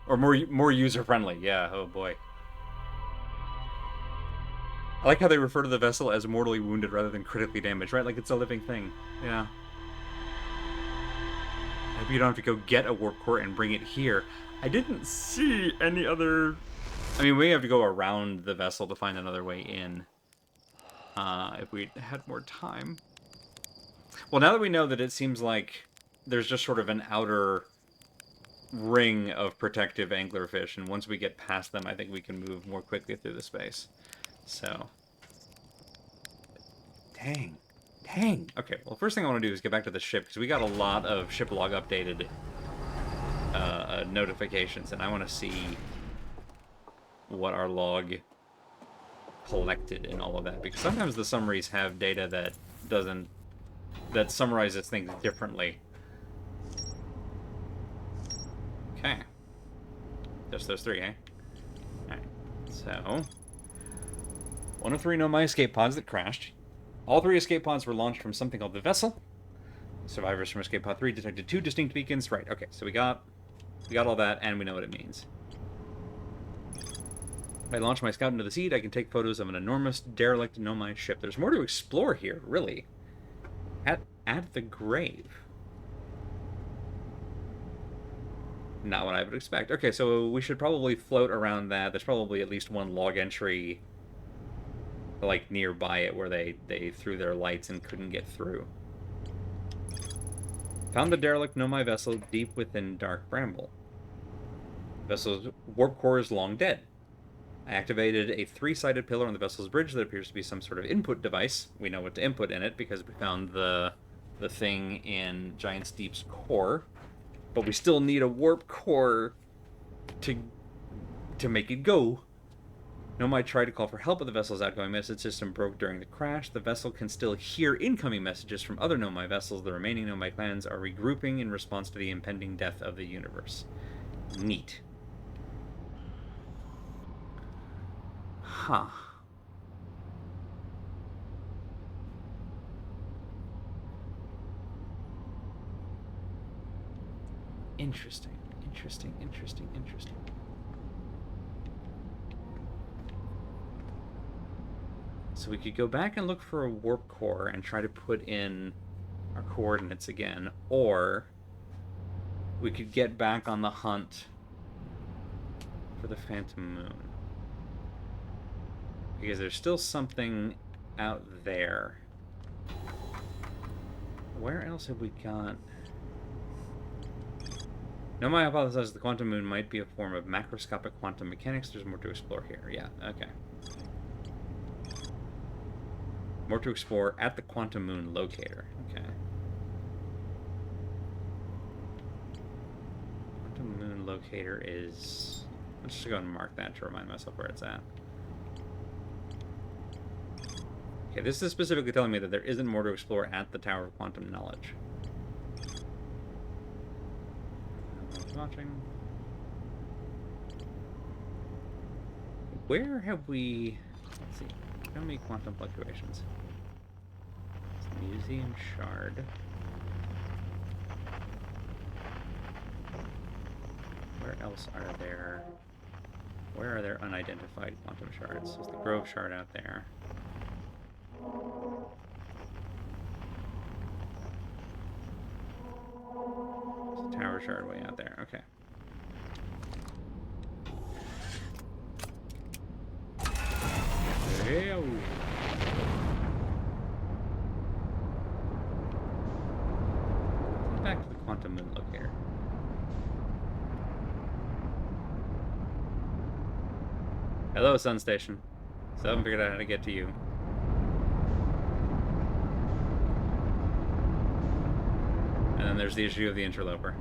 Or more user-friendly, yeah, oh boy. I like how they refer to the vessel as mortally wounded rather than critically damaged, right? Like it's a living thing. Yeah. I hope you don't have to go get a warp core and bring it here. I didn't see any other... I mean, we have to go around the vessel to find another way in. If we had more time. Well, now that we know that it seems like there's just sort of an outer ring of protective anglerfish, and once we get past them, I think we can move more quickly through the space. So... Dang. Okay, well, first thing I want to do is get back to the ship, because we got a lot of ship log updated notifications, and I want to see what our log collected and all of that, because sometimes the summaries have data that summarizes things differently. Okay. Just those three, eh? Alright, so... 1 of 3 Nomai escape pods that crashed. All 3 escape pods were launched from something called the Vessel. Survivors from escape pod 3 detected 2 distinct beacons. Right, okay, so we got all that, and we know what it means. If I launch my scout into the seed, I can take photos of an enormous, derelict Nomai ship. There's more to explore here, really. At the grave. Not what I would expect. Okay, so we should probably float around that. There's probably at least one log entry, like, nearby it where they threw their lights and couldn't get through. Found the derelict Nomai vessel deep within Dark Bramble. Vessel's warp core is long dead. I activated a 3-sided pillar on the vessel's bridge that appears to be some sort of input device. We know what to input in it because we found the thing in Giant's Deep's core. But we still need a warp core to make it go. Nomai tried to call for help, but the vessel's outgoing message system broke during the crash. The vessel can still hear incoming messages from other Nomai vessels. The remaining Nomai clans are regrouping in response to the impending death of the universe. Neat. Huh. Interesting. Interesting. So we could go back and look for a warp core and try to put in our coordinates again, or we could get back on the hunt for the Phantom Moon. Because there's still something out there. Where else have we got? Nomai hypothesizes the quantum moon might be a form of macroscopic quantum mechanics. There's more to explore here. Yeah, okay. More to explore at the quantum moon locator. Okay. Quantum moon locator is... Let's just go and mark that to remind myself where it's at. Okay, this is specifically telling me that there isn't more to explore at the Tower of Quantum Knowledge. Watching. Where have we... Let's see. Show me quantum fluctuations. It's the museum shard. Where else are there... Where are there unidentified quantum shards? There's the Grove shard out there. There's a tower shard way out there. Okay. Hey-o. Back to the quantum moon locator. Hello, Sun Station. Still haven't figured out how to get to you. And then there's the issue of the interloper.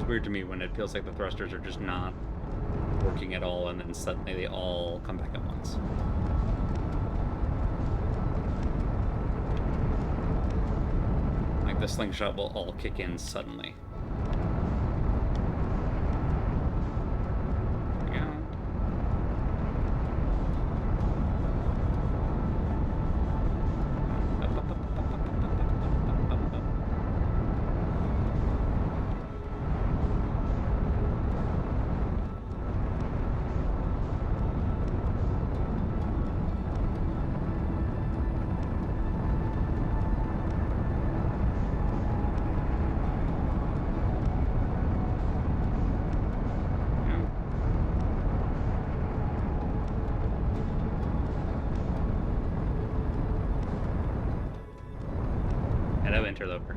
Weird to me when it feels like the thrusters are just not working at all, and then suddenly they all come back at once. Like the slingshot will all kick in suddenly. There we go. Hello, interloper.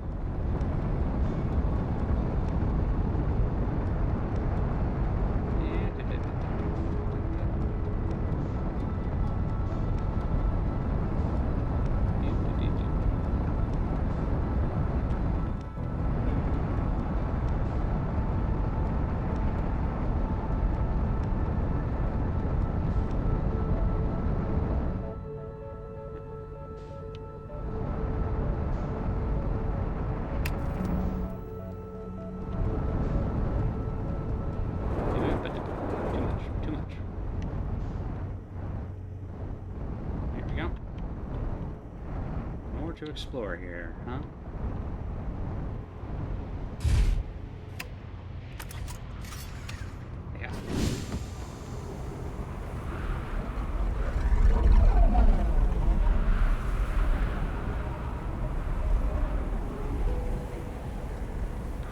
Too much. There we go. More to explore here, huh? Yeah.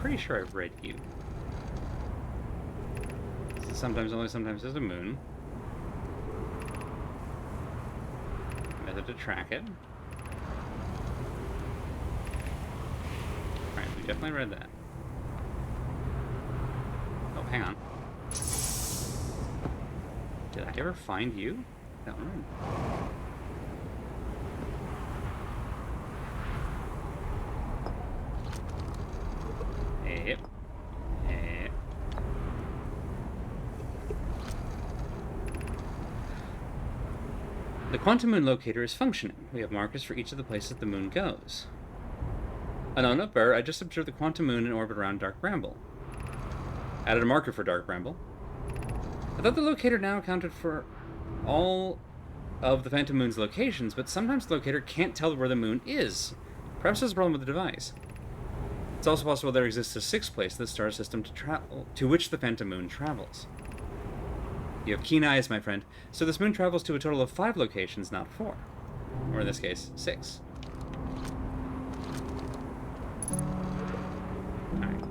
Pretty sure I've read you. sometimes only sometimes there's a moon. Method to track it. Alright, we definitely read that. Oh, hang on. Did I ever find you? I don't know. Yep. Yep. The quantum moon locator is functioning. We have markers for each of the places the moon goes. Unknown upper, I just observed the quantum moon in orbit around Dark Bramble. Added a marker for Dark Bramble. I thought the locator now accounted for all of the Phantom Moon's locations, but sometimes the locator can't tell where the moon is. Perhaps there's a problem with the device. It's also possible there exists a sixth place in the star system to which the Phantom Moon travels. You have keen eyes, my friend. So this moon travels to a total of 5 locations, not 4. Or in this case, 6. Alright.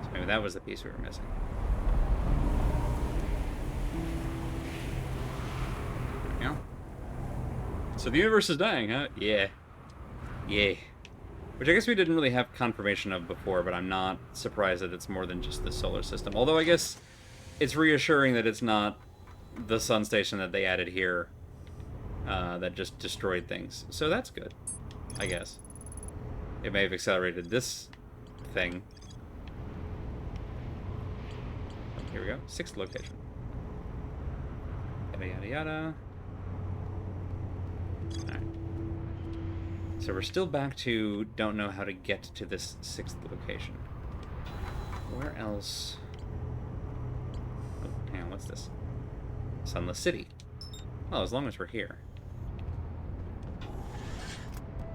So maybe that was the piece we were missing. There we go. So the universe is dying, huh? Yeah. Yeah. Which I guess we didn't really have confirmation of before, but I'm not surprised that it's more than just the solar system. Although I guess it's reassuring that it's not the sun station that they added here that just destroyed things. So that's good, I guess. It may have accelerated this thing. Here we go. 6th location. Yada yada yada. Alright. So we're still back to don't know how to get to this 6th location. Where else? Oh, hang on, what's this? Sunless City. Well, as long as we're here.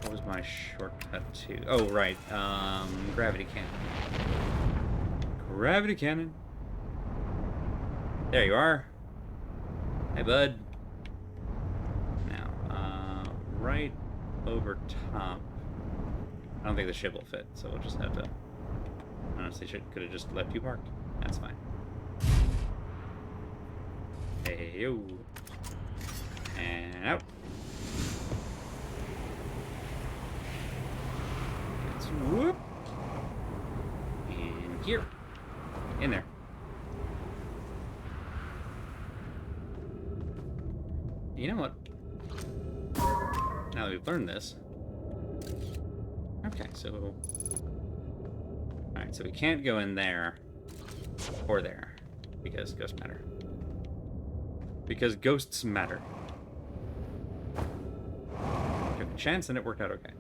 What was my shortcut to? Oh, right. Gravity cannon. Gravity cannon. There you are. Hey, bud. Now, right over top. I don't think the ship will fit, so we'll just have to... Honestly, could have just left you parked. That's fine. Hey, yo. And out. Let's whoop. And here. In there. You know what? Now that we've learned this. Okay, so... Alright, so we can't go in there. Or there. Because ghosts matter. Because ghosts matter. Took a chance and it worked out okay.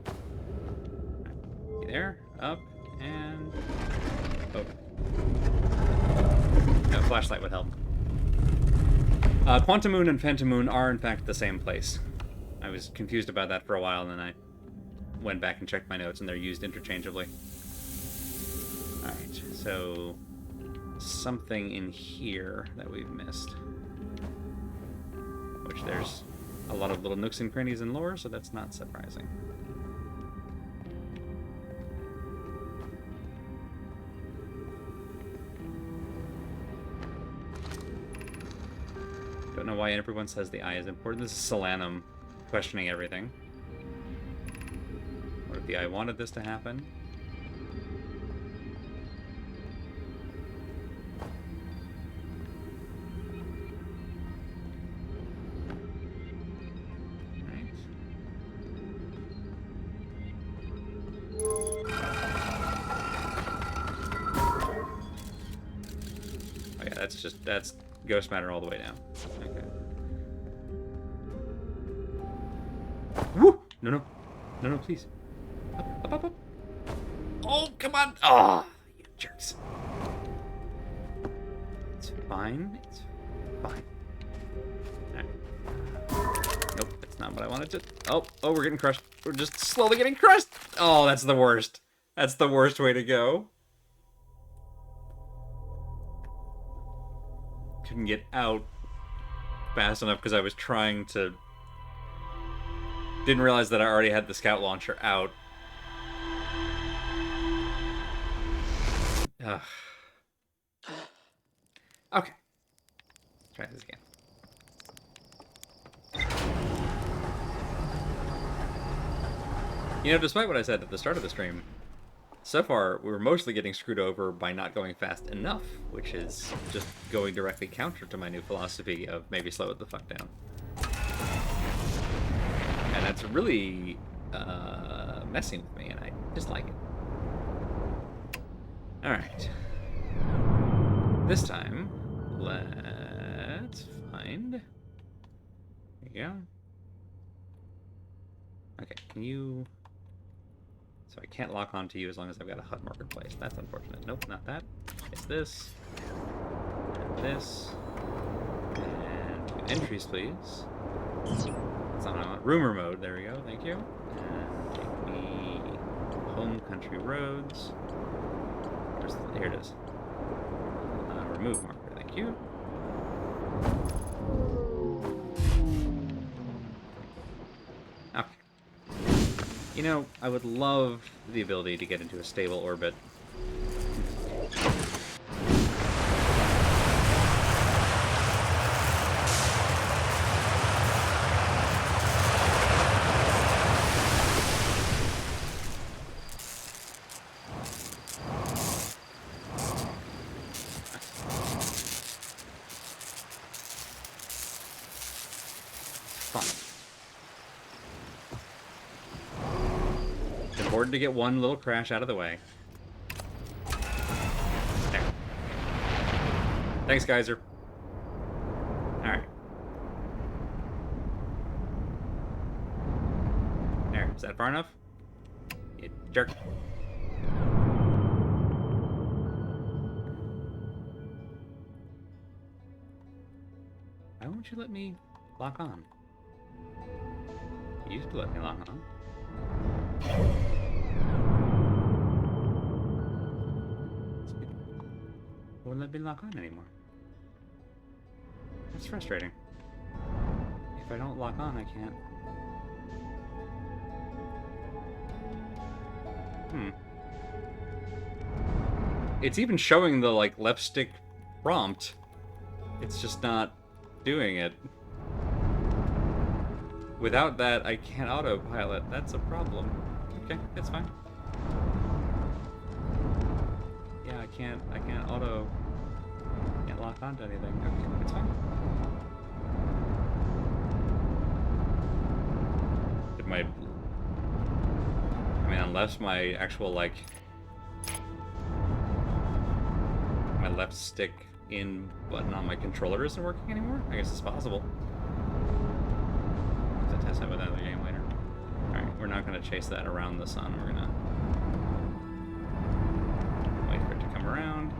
Right. There, up, and... over. A flashlight would help. Quantum Moon and Phantom Moon are in fact the same place. I was confused about that for a while, and then I went back and checked my notes, and they're used interchangeably. Alright, so... something in here that we've missed. Which there's a lot of little nooks and crannies and lore, so that's not surprising. Don't know why everyone says the eye is important. This is Solanum questioning everything. What if the eye wanted this to happen? Right. Oh yeah, that's ghost matter all the way down. Okay. Woo! No, please. Up. Oh, come on! Ah, oh, you jerks. It's fine. It's fine. Right. Nope, that's not what I wanted to... Oh, we're getting crushed. We're just slowly getting crushed! Oh, that's the worst. That's the worst way to go. Couldn't get out fast enough because I was trying to... Didn't realize that I already had the scout launcher out. Ugh. Okay. Try this again. You know, despite what I said at the start of the stream, so far we're mostly getting screwed over by not going fast enough, which is just going directly counter to my new philosophy of maybe slow it the fuck down. And that's really messing with me, and I dislike it. Alright. This time, let's find... There you go. Okay, can you... So I can't lock onto you as long as I've got a HUD marker placed. That's unfortunate. Nope, not that. It's this. And this. And two entries, please. That's not what I want. Rumor mode. There we go. Thank you. And take me home country roads. Here it is. Remove marker. Thank you. Okay. You know, I would love the ability to get into a stable orbit. Important to get one little crash out of the way. There. Thanks, Geyser. Alright. There. Is that far enough? You jerk. Why won't you let me lock on? You used to let me lock on. Won't let me lock on anymore. That's frustrating. If I don't lock on, I can't. It's even showing the, like, left stick prompt. It's just not doing it. Without that, I can't autopilot. That's a problem. Okay, that's fine. Yeah, I can't lock onto anything. Okay, it's fine. I mean, unless my actual, like, my left stick in button on my controller isn't working anymore? I guess it's possible. I'll test that with another game later. Alright, we're not going to chase that around the sun. We're going to wait for it to come around.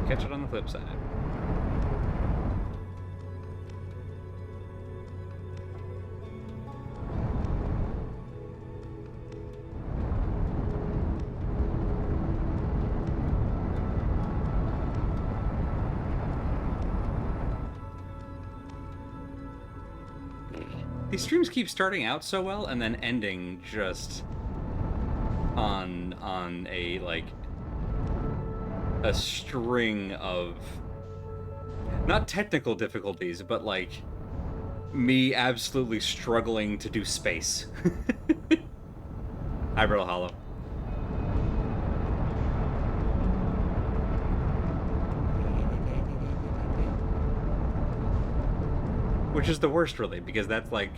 Catch it on the flip side. These streams keep starting out so well and then ending just on a, like, a string of not technical difficulties, but like me absolutely struggling to do space. Hi, Brittle Hollow. Which is the worst, really, because that's like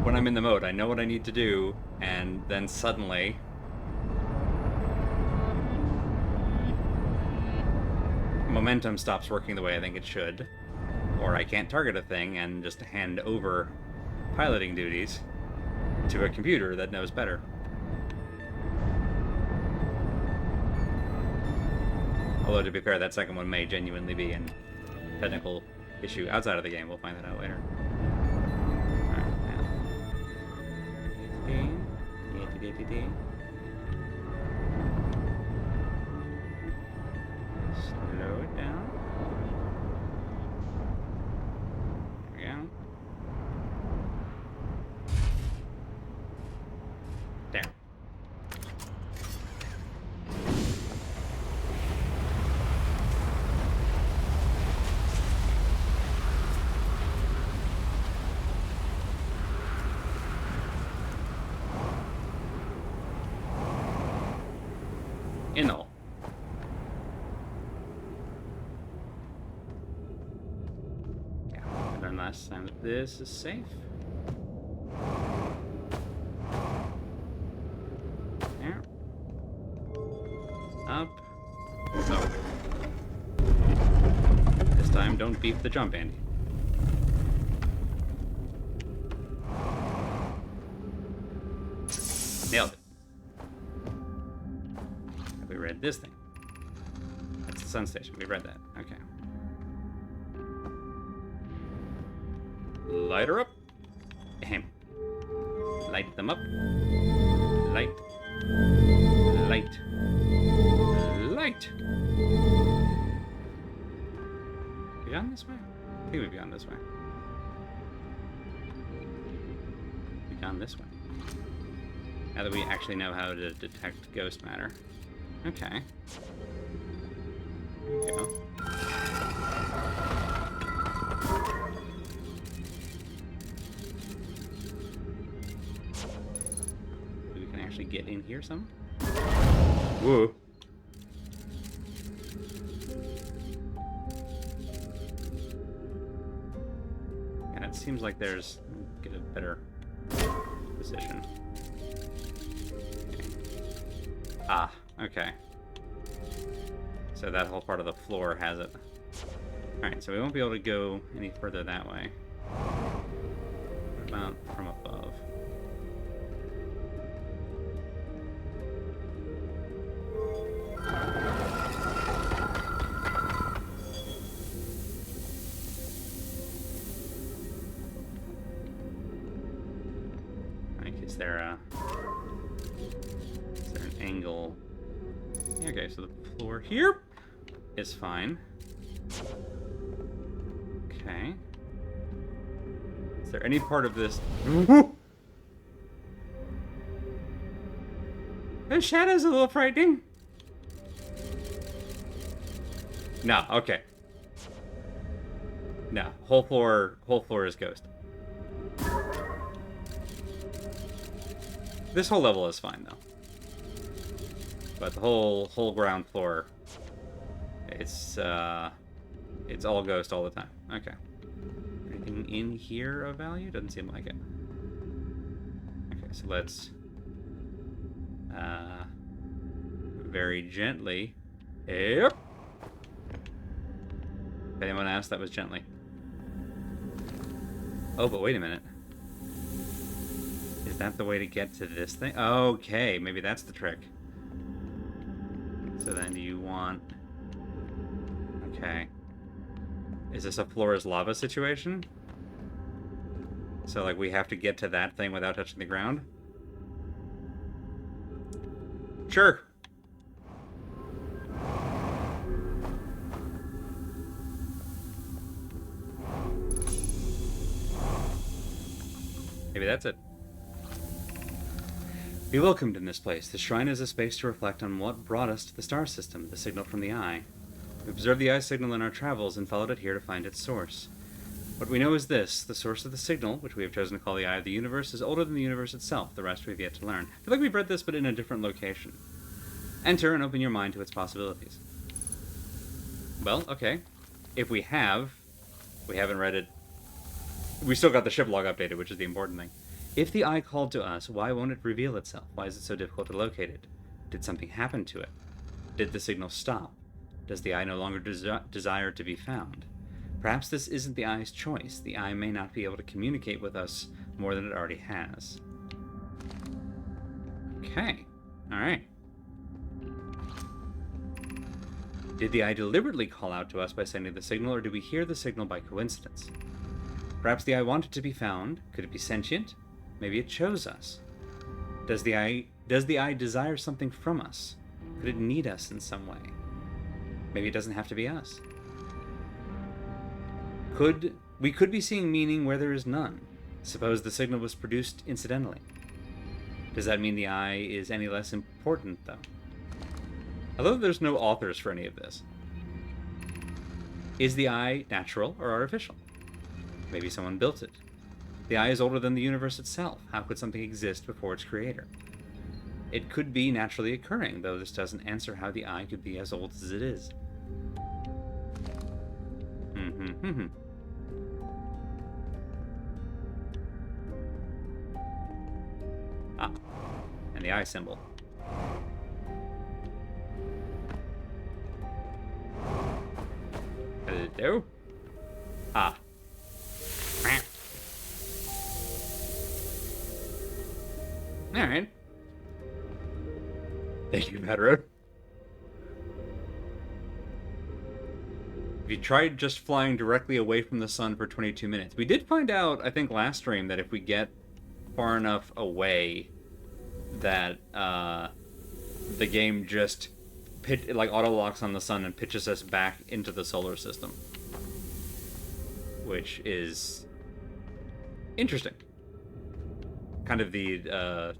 when I'm in the mode, I know what I need to do, and then suddenly momentum stops working the way I think it should, or I can't target a thing and just hand over piloting duties to a computer that knows better. Although, to be fair, that second one may genuinely be a technical issue outside of the game. We'll find that out later. Slow it down. There we go. last time that this is safe. There. Up. So. This time, don't beep the jump, Andy. Nailed it. Have we read this thing? That's the sun station. We read that. Okay. Light her up. Ahem. Light them up. Light. Light. Light. We gone this way? I think we've gone this way. We've gone this way. Now that we actually know how to detect ghost matter. Okay. There we go. We can actually get in here some? Whoa. And it seems like there's... get a better position. Ah, okay. So that whole part of the floor has it. Alright, so we won't be able to go any further that way. What about from above? Like, is there an angle? Yeah, okay, so the floor here is fine. Okay. Is there any part of this? The shadow's a little frightening. No, okay. No, whole floor is ghost. This whole level is fine though. But the whole ground floor, it's all ghost all the time. Okay. Anything in here of value? Doesn't seem like it. Okay, so let's very gently. Yep. If anyone asked, that was gently. Oh, but wait a minute. Is that the way to get to this thing? Okay, maybe that's the trick. So then do you want... Okay. Is this a floor is lava situation? So, like, we have to get to that thing without touching the ground? Sure. Maybe that's it. Be welcomed in this place. The shrine is a space to reflect on what brought us to the star system, the signal from the eye. We observed the eye signal in our travels and followed it here to find its source. What we know is this: the source of the signal, which we have chosen to call the eye of the universe, is older than the universe itself. The rest we've yet to learn. I feel like we've read this, but in a different location. Enter and open your mind to its possibilities. Well, okay. If we haven't read it. We still got the ship log updated, which is the important thing. If the eye called to us, why won't it reveal itself? Why is it so difficult to locate it? Did something happen to it? Did the signal stop? Does the eye no longer desire to be found? Perhaps this isn't the eye's choice. The eye may not be able to communicate with us more than it already has. Okay. Alright. Did the eye deliberately call out to us by sending the signal, or did we hear the signal by coincidence? Perhaps the eye wanted to be found. Could it be sentient? Maybe it chose us. Does the eye desire something from us? Could it need us in some way? Maybe it doesn't have to be us. We could be seeing meaning where there is none. Suppose the signal was produced incidentally. Does that mean the eye is any less important, though? Although there's no authors for any of this. Is the eye natural or artificial? Maybe someone built it. The eye is older than the universe itself. How could something exist before its creator? It could be naturally occurring, though this doesn't answer how the eye could be as old as it is. And the eye symbol. Hello? Ah. Alright. Thank you, Pedro. If you tried just flying directly away from the sun for 22 minutes. We did find out, I think, last stream that if we get far enough away, that the game just auto locks on the sun and pitches us back into the solar system, which is interesting. Kind of the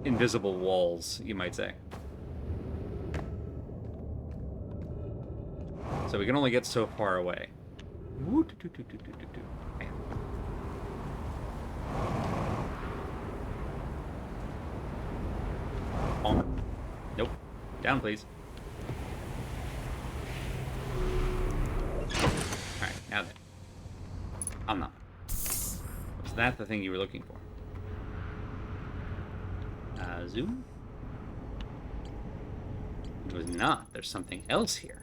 invisible walls, you might say. So we can only get so far away. Nope. Down, please. Alright, now then. I'm not. Was that the thing you were looking for? Zoom? It was not. There's something else here.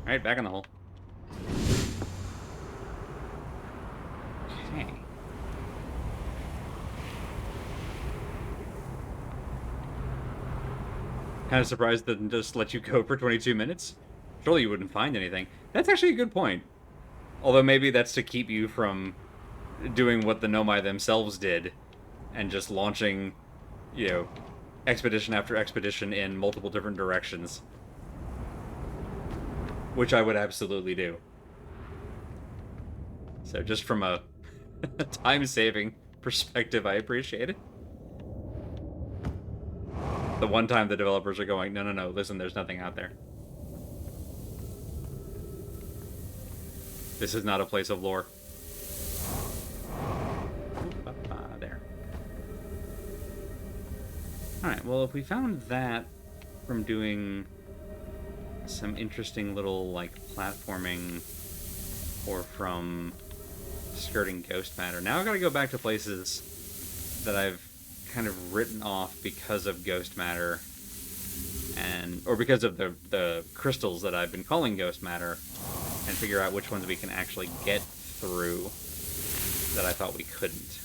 Alright, back in the hole. Okay. Kind of surprised that it just let you go for 22 minutes. Surely you wouldn't find anything. That's actually a good point. Although maybe that's to keep you from doing what the Nomai themselves did and just launching, you know, expedition after expedition in multiple different directions. Which I would absolutely do. So just from a time-saving perspective, I appreciate it. The one time the developers are going, no, listen, there's nothing out there. This is not a place of lore. There. Alright, well, if we found that from doing some interesting little, like, platforming, or from skirting ghost matter, now I've got to go back to places that I've kind of written off because of ghost matter, or because of the crystals that I've been calling ghost matter, and figure out which ones we can actually get through that I thought we couldn't.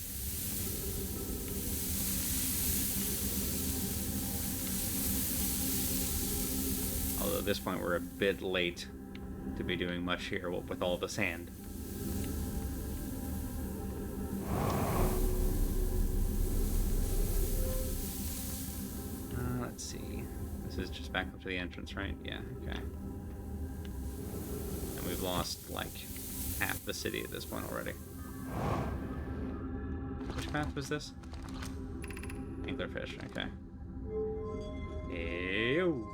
Although at this point we're a bit late to be doing much here with all the sand. Let's see. This is just back up to the entrance, right? Yeah, okay. And we've lost, like, half the city at this point already. Which path was this? Anglerfish, okay. Ew.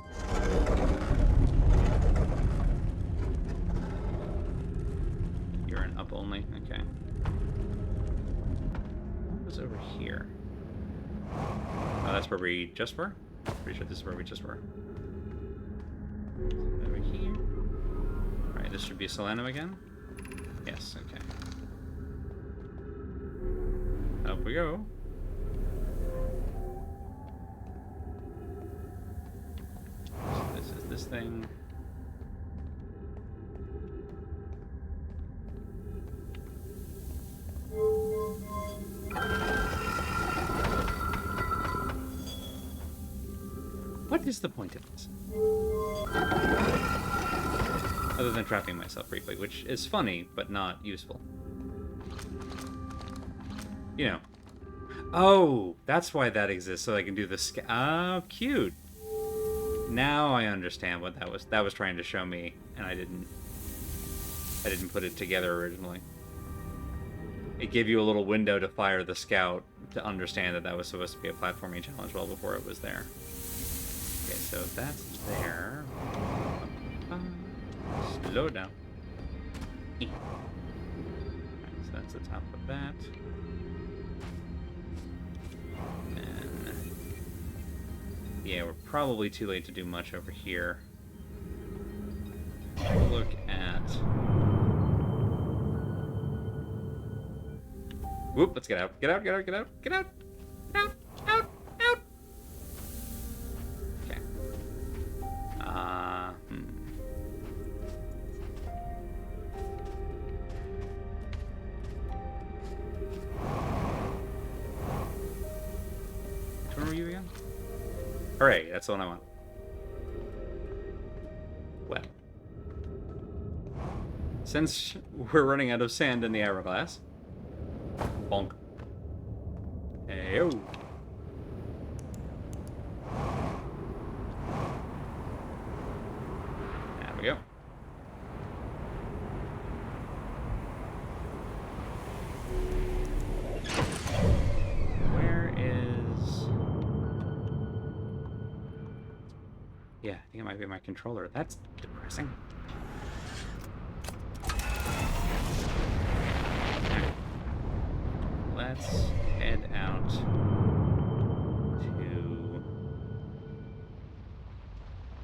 You're an up only? Okay. What was over here? Oh, that's where we just were? Pretty sure this is where we just were. Over here. Alright, this should be Solanum again? Yes, okay. Up we go. So this is this thing. What is the point of this? Other than trapping myself briefly, which is funny, but not useful. You know. Oh, that's why that exists, so I can do the oh, cute. Now I understand what that was trying to show me, and I didn't put it together originally. It gave you a little window to fire the scout to understand that that was supposed to be a platforming challenge well before it was there. Okay, so that's there. Slow down. Alright, so that's the top of that. And yeah, we're probably too late to do much over here. Look at Whoop, let's get out. Get out, get out, get out, get out. Out, out, out. Okay. Which one were you again? Hooray, that's the one I want. Well. Since we're running out of sand in the hourglass. Bonk. Hey-o. There we go. Where is... Yeah, I think it might be my controller. That's depressing. Let's head out to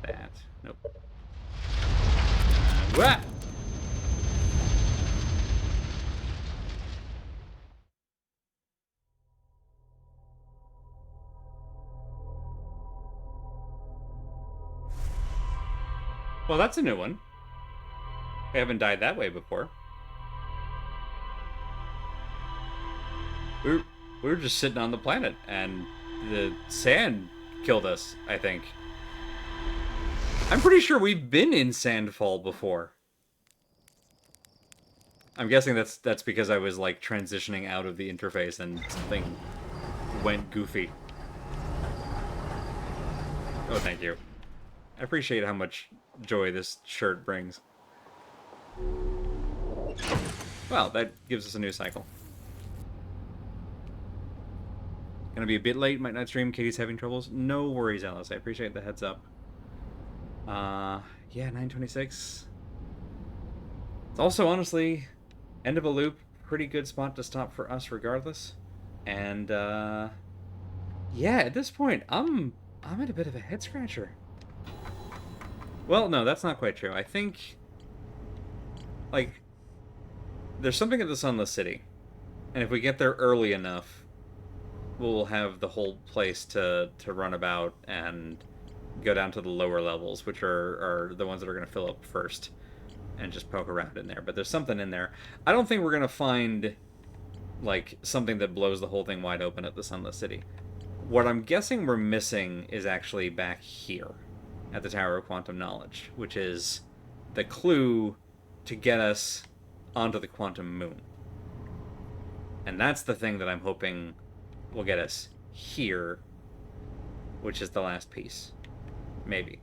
that. Nope. What? Well, that's a new one. I haven't died that way before. We were just sitting on the planet, and the sand killed us, I think. I'm pretty sure we've been in Sandfall before. I'm guessing that's because I was, like, transitioning out of the interface and something went goofy. Oh, thank you. I appreciate how much joy this shirt brings. Well, that gives us a new cycle. Gonna be a bit late, might not stream. Katie's having troubles. No worries, Alice. I appreciate the heads up. Yeah, 9:26. It's also, honestly, end of a loop. Pretty good spot to stop for us regardless. And, yeah, at this point, I'm at a bit of a head scratcher. Well, no, that's not quite true. I think, like, there's something at the Sunless City. And if we get there early enough, we'll have the whole place to run about and go down to the lower levels, which are the ones that are going to fill up first, and just poke around in there. But there's something in there. I don't think we're going to find, like, something that blows the whole thing wide open at the Sunless City. What I'm guessing we're missing is actually back here at the Tower of Quantum Knowledge, which is the clue to get us onto the Quantum Moon. And that's the thing that I'm hoping will get us here, which is the last piece. Maybe.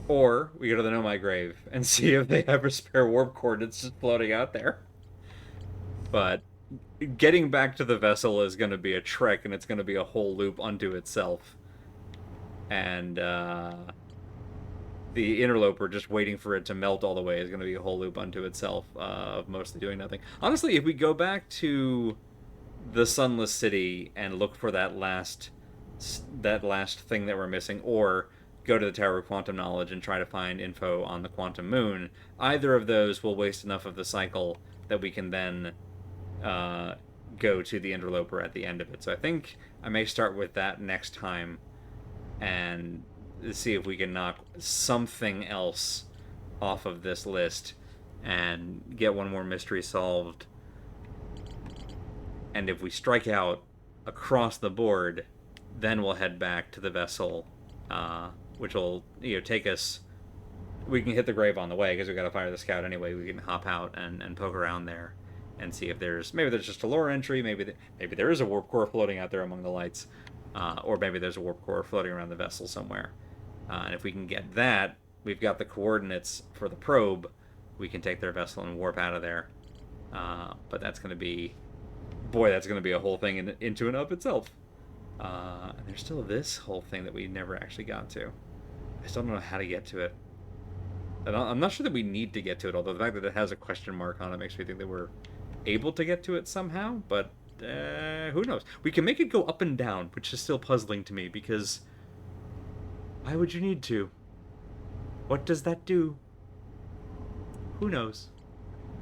Or we go to the Nomai grave and see if they have a spare warp core that's just floating out there. But getting back to the vessel is going to be a trek, and it's going to be a whole loop unto itself. And the interloper just waiting for it to melt all the way is going to be a whole loop unto itself of mostly doing nothing. Honestly, if we go back to the Sunless City and look for that last thing that we're missing, or go to the Tower of Quantum Knowledge and try to find info on the Quantum Moon, either of those will waste enough of the cycle that we can then go to the interloper at the end of it. So I think I may start with that next time and see if we can knock something else off of this list and get one more mystery solved. And if we strike out across the board, then we'll head back to the vessel, which will, take us. We can hit the grave on the way because we got to fire the scout anyway. We can hop out and poke around there and see if maybe there's just a lore entry. Maybe there is a warp core floating out there among the lights, or maybe there's a warp core floating around the vessel somewhere. And if we can get that, we've got the coordinates for the probe. We can take their vessel and warp out of there. But that's going to be, that's going to be a whole thing into and of itself. And there's still this whole thing that we never actually got to. I still don't know how to get to it. And I'm not sure that we need to get to it, although the fact that it has a question mark on it makes me think that we're able to get to it somehow. But who knows? We can make it go up and down, which is still puzzling to me, because why would you need to? What does that do? Who knows?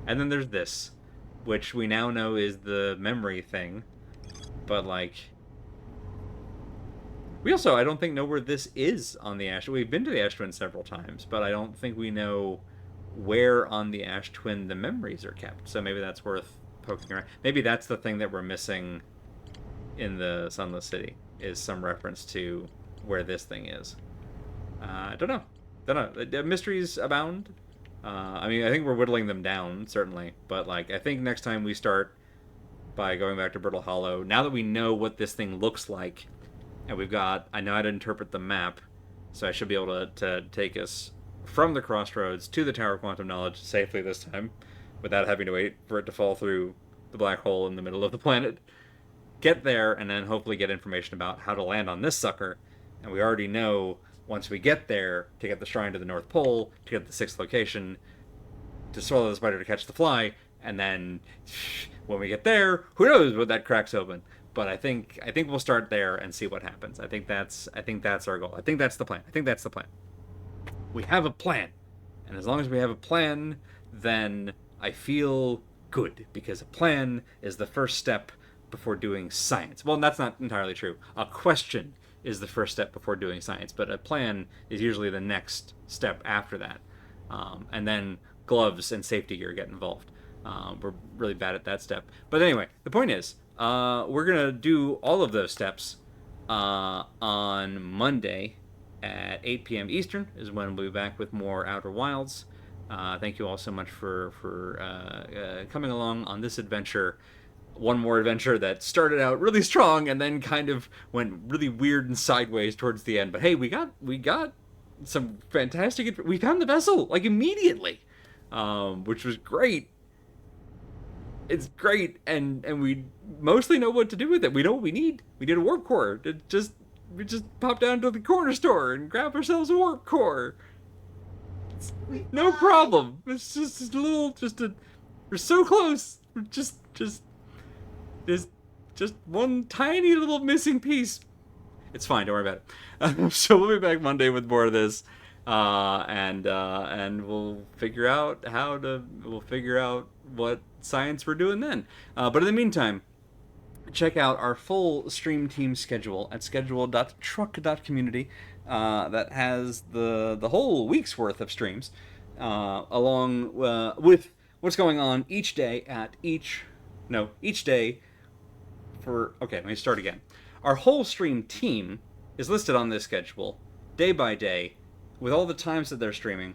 And then there's this, which we now know is the memory thing, but like, we also I don't think know where this is on the Ash. We've been to the Ash Twin several times, but I don't think we know where on the Ash Twin the memories are kept. So maybe that's worth poking around. Maybe that's the thing that we're missing in the Sunless City, is some reference to where this thing is. I don't know. Mysteries abound. I mean, I think we're whittling them down, certainly. But, like, I think next time we start by going back to Brittle Hollow, now that we know what this thing looks like, and I know how to interpret the map, so I should be able to take us from the crossroads to the Tower of Quantum Knowledge safely this time, without having to wait for it to fall through the black hole in the middle of the planet. Get there, and then hopefully get information about how to land on this sucker. And we already know, once we get there, to get the shrine to the North Pole, to get the 6th location, to swallow the spider to catch the fly, and then when we get there, who knows what that cracks open. But I think we'll start there and see what happens. I think that's our goal. I think that's the plan. We have a plan. And as long as we have a plan, then I feel good, because a plan is the first step before doing science. Well, that's not entirely true. A question is the first step before doing science, but a plan is usually the next step after that. And then gloves and safety gear get involved. We're really bad at that step. But anyway, the point is, we're going to do all of those steps on Monday at 8 p.m. Eastern is when we'll be back with more Outer Wilds. Thank you all so much for coming along on this adventure. One more adventure that started out really strong and then kind of went really weird and sideways towards the end. But hey, we got some fantastic. We found the vessel like immediately, which was great. It's great, and we mostly know what to do with it. We know what we need. We need a warp core. We just pop down to the corner store and grab ourselves a warp core. No problem. It's just a little, we're so close. We're there's just one tiny little missing piece. It's fine. Don't worry about it. So we'll be back Monday with more of this, and we'll figure out what science we're doing then. But in the meantime, check out our full stream team schedule at schedule.truck.community. That has the whole week's worth of streams, along with what's going on each day okay, let me start again. Our whole stream team is listed on this schedule, day by day, with all the times that they're streaming,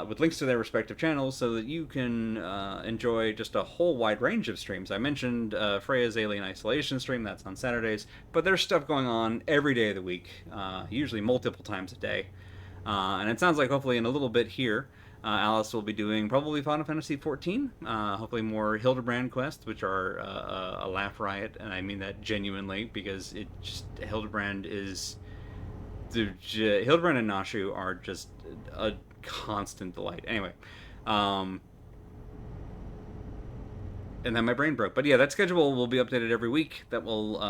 with links to their respective channels, so that you can enjoy just a whole wide range of streams. I mentioned Freya's Alien Isolation stream, that's on Saturdays, but there's stuff going on every day of the week, usually multiple times a day. And it sounds like hopefully in a little bit here, Alice will be doing probably Final Fantasy XIV, hopefully more Hildebrand quests, which are a laugh riot, and I mean that genuinely, because Hildebrand and Nashu are just a constant delight. Anyway, and then my brain broke. But yeah, that schedule will be updated every week. That will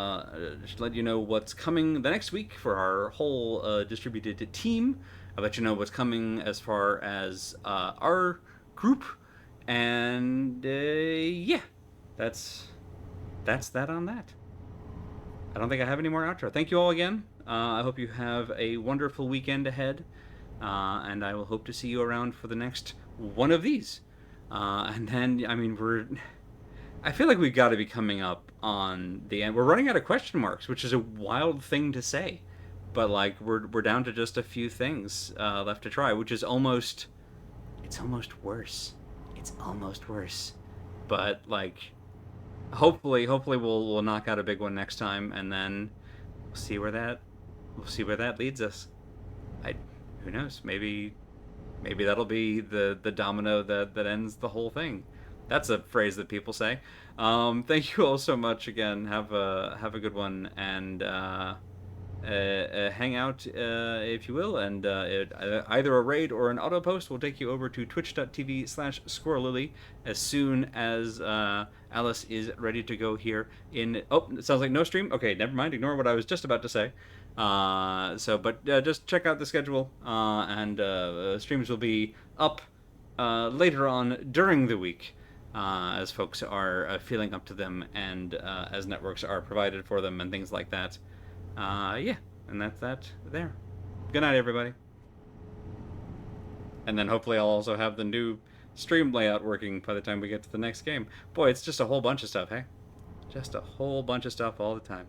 just let you know what's coming the next week for our whole distributed team. I'll let you know what's coming as far as our group. And yeah, that's that on that. I don't think I have any more outro. Thank you all again. I hope you have a wonderful weekend ahead. And I will hope to see you around for the next one of these. And then, I mean, I feel like we've got to be coming up on the end. We're running out of question marks, which is a wild thing to say. But, like, we're down to just a few things left to try, which is almost worse. It's almost worse. But, like, hopefully we'll knock out a big one next time, and then we'll see where that leads us. Who knows? Maybe that'll be the domino that ends the whole thing. That's a phrase that people say. Thank you all so much again. Have a good one, and hang out if you will. And either a raid or an auto post will take you over to twitch.tv/squirrelily as soon as Alice is ready to go here. It sounds like no stream. Okay, never mind. Ignore what I was just about to say. But just check out the schedule, and streams will be up later on during the week, as folks are feeling up to them and as networks are provided for them and things like that. Yeah, and that's that there. Good night, everybody. And then hopefully I'll also have the new stream layout working by the time we get to the next game. Boy, it's just a whole bunch of stuff, hey? Just a whole bunch of stuff all the time.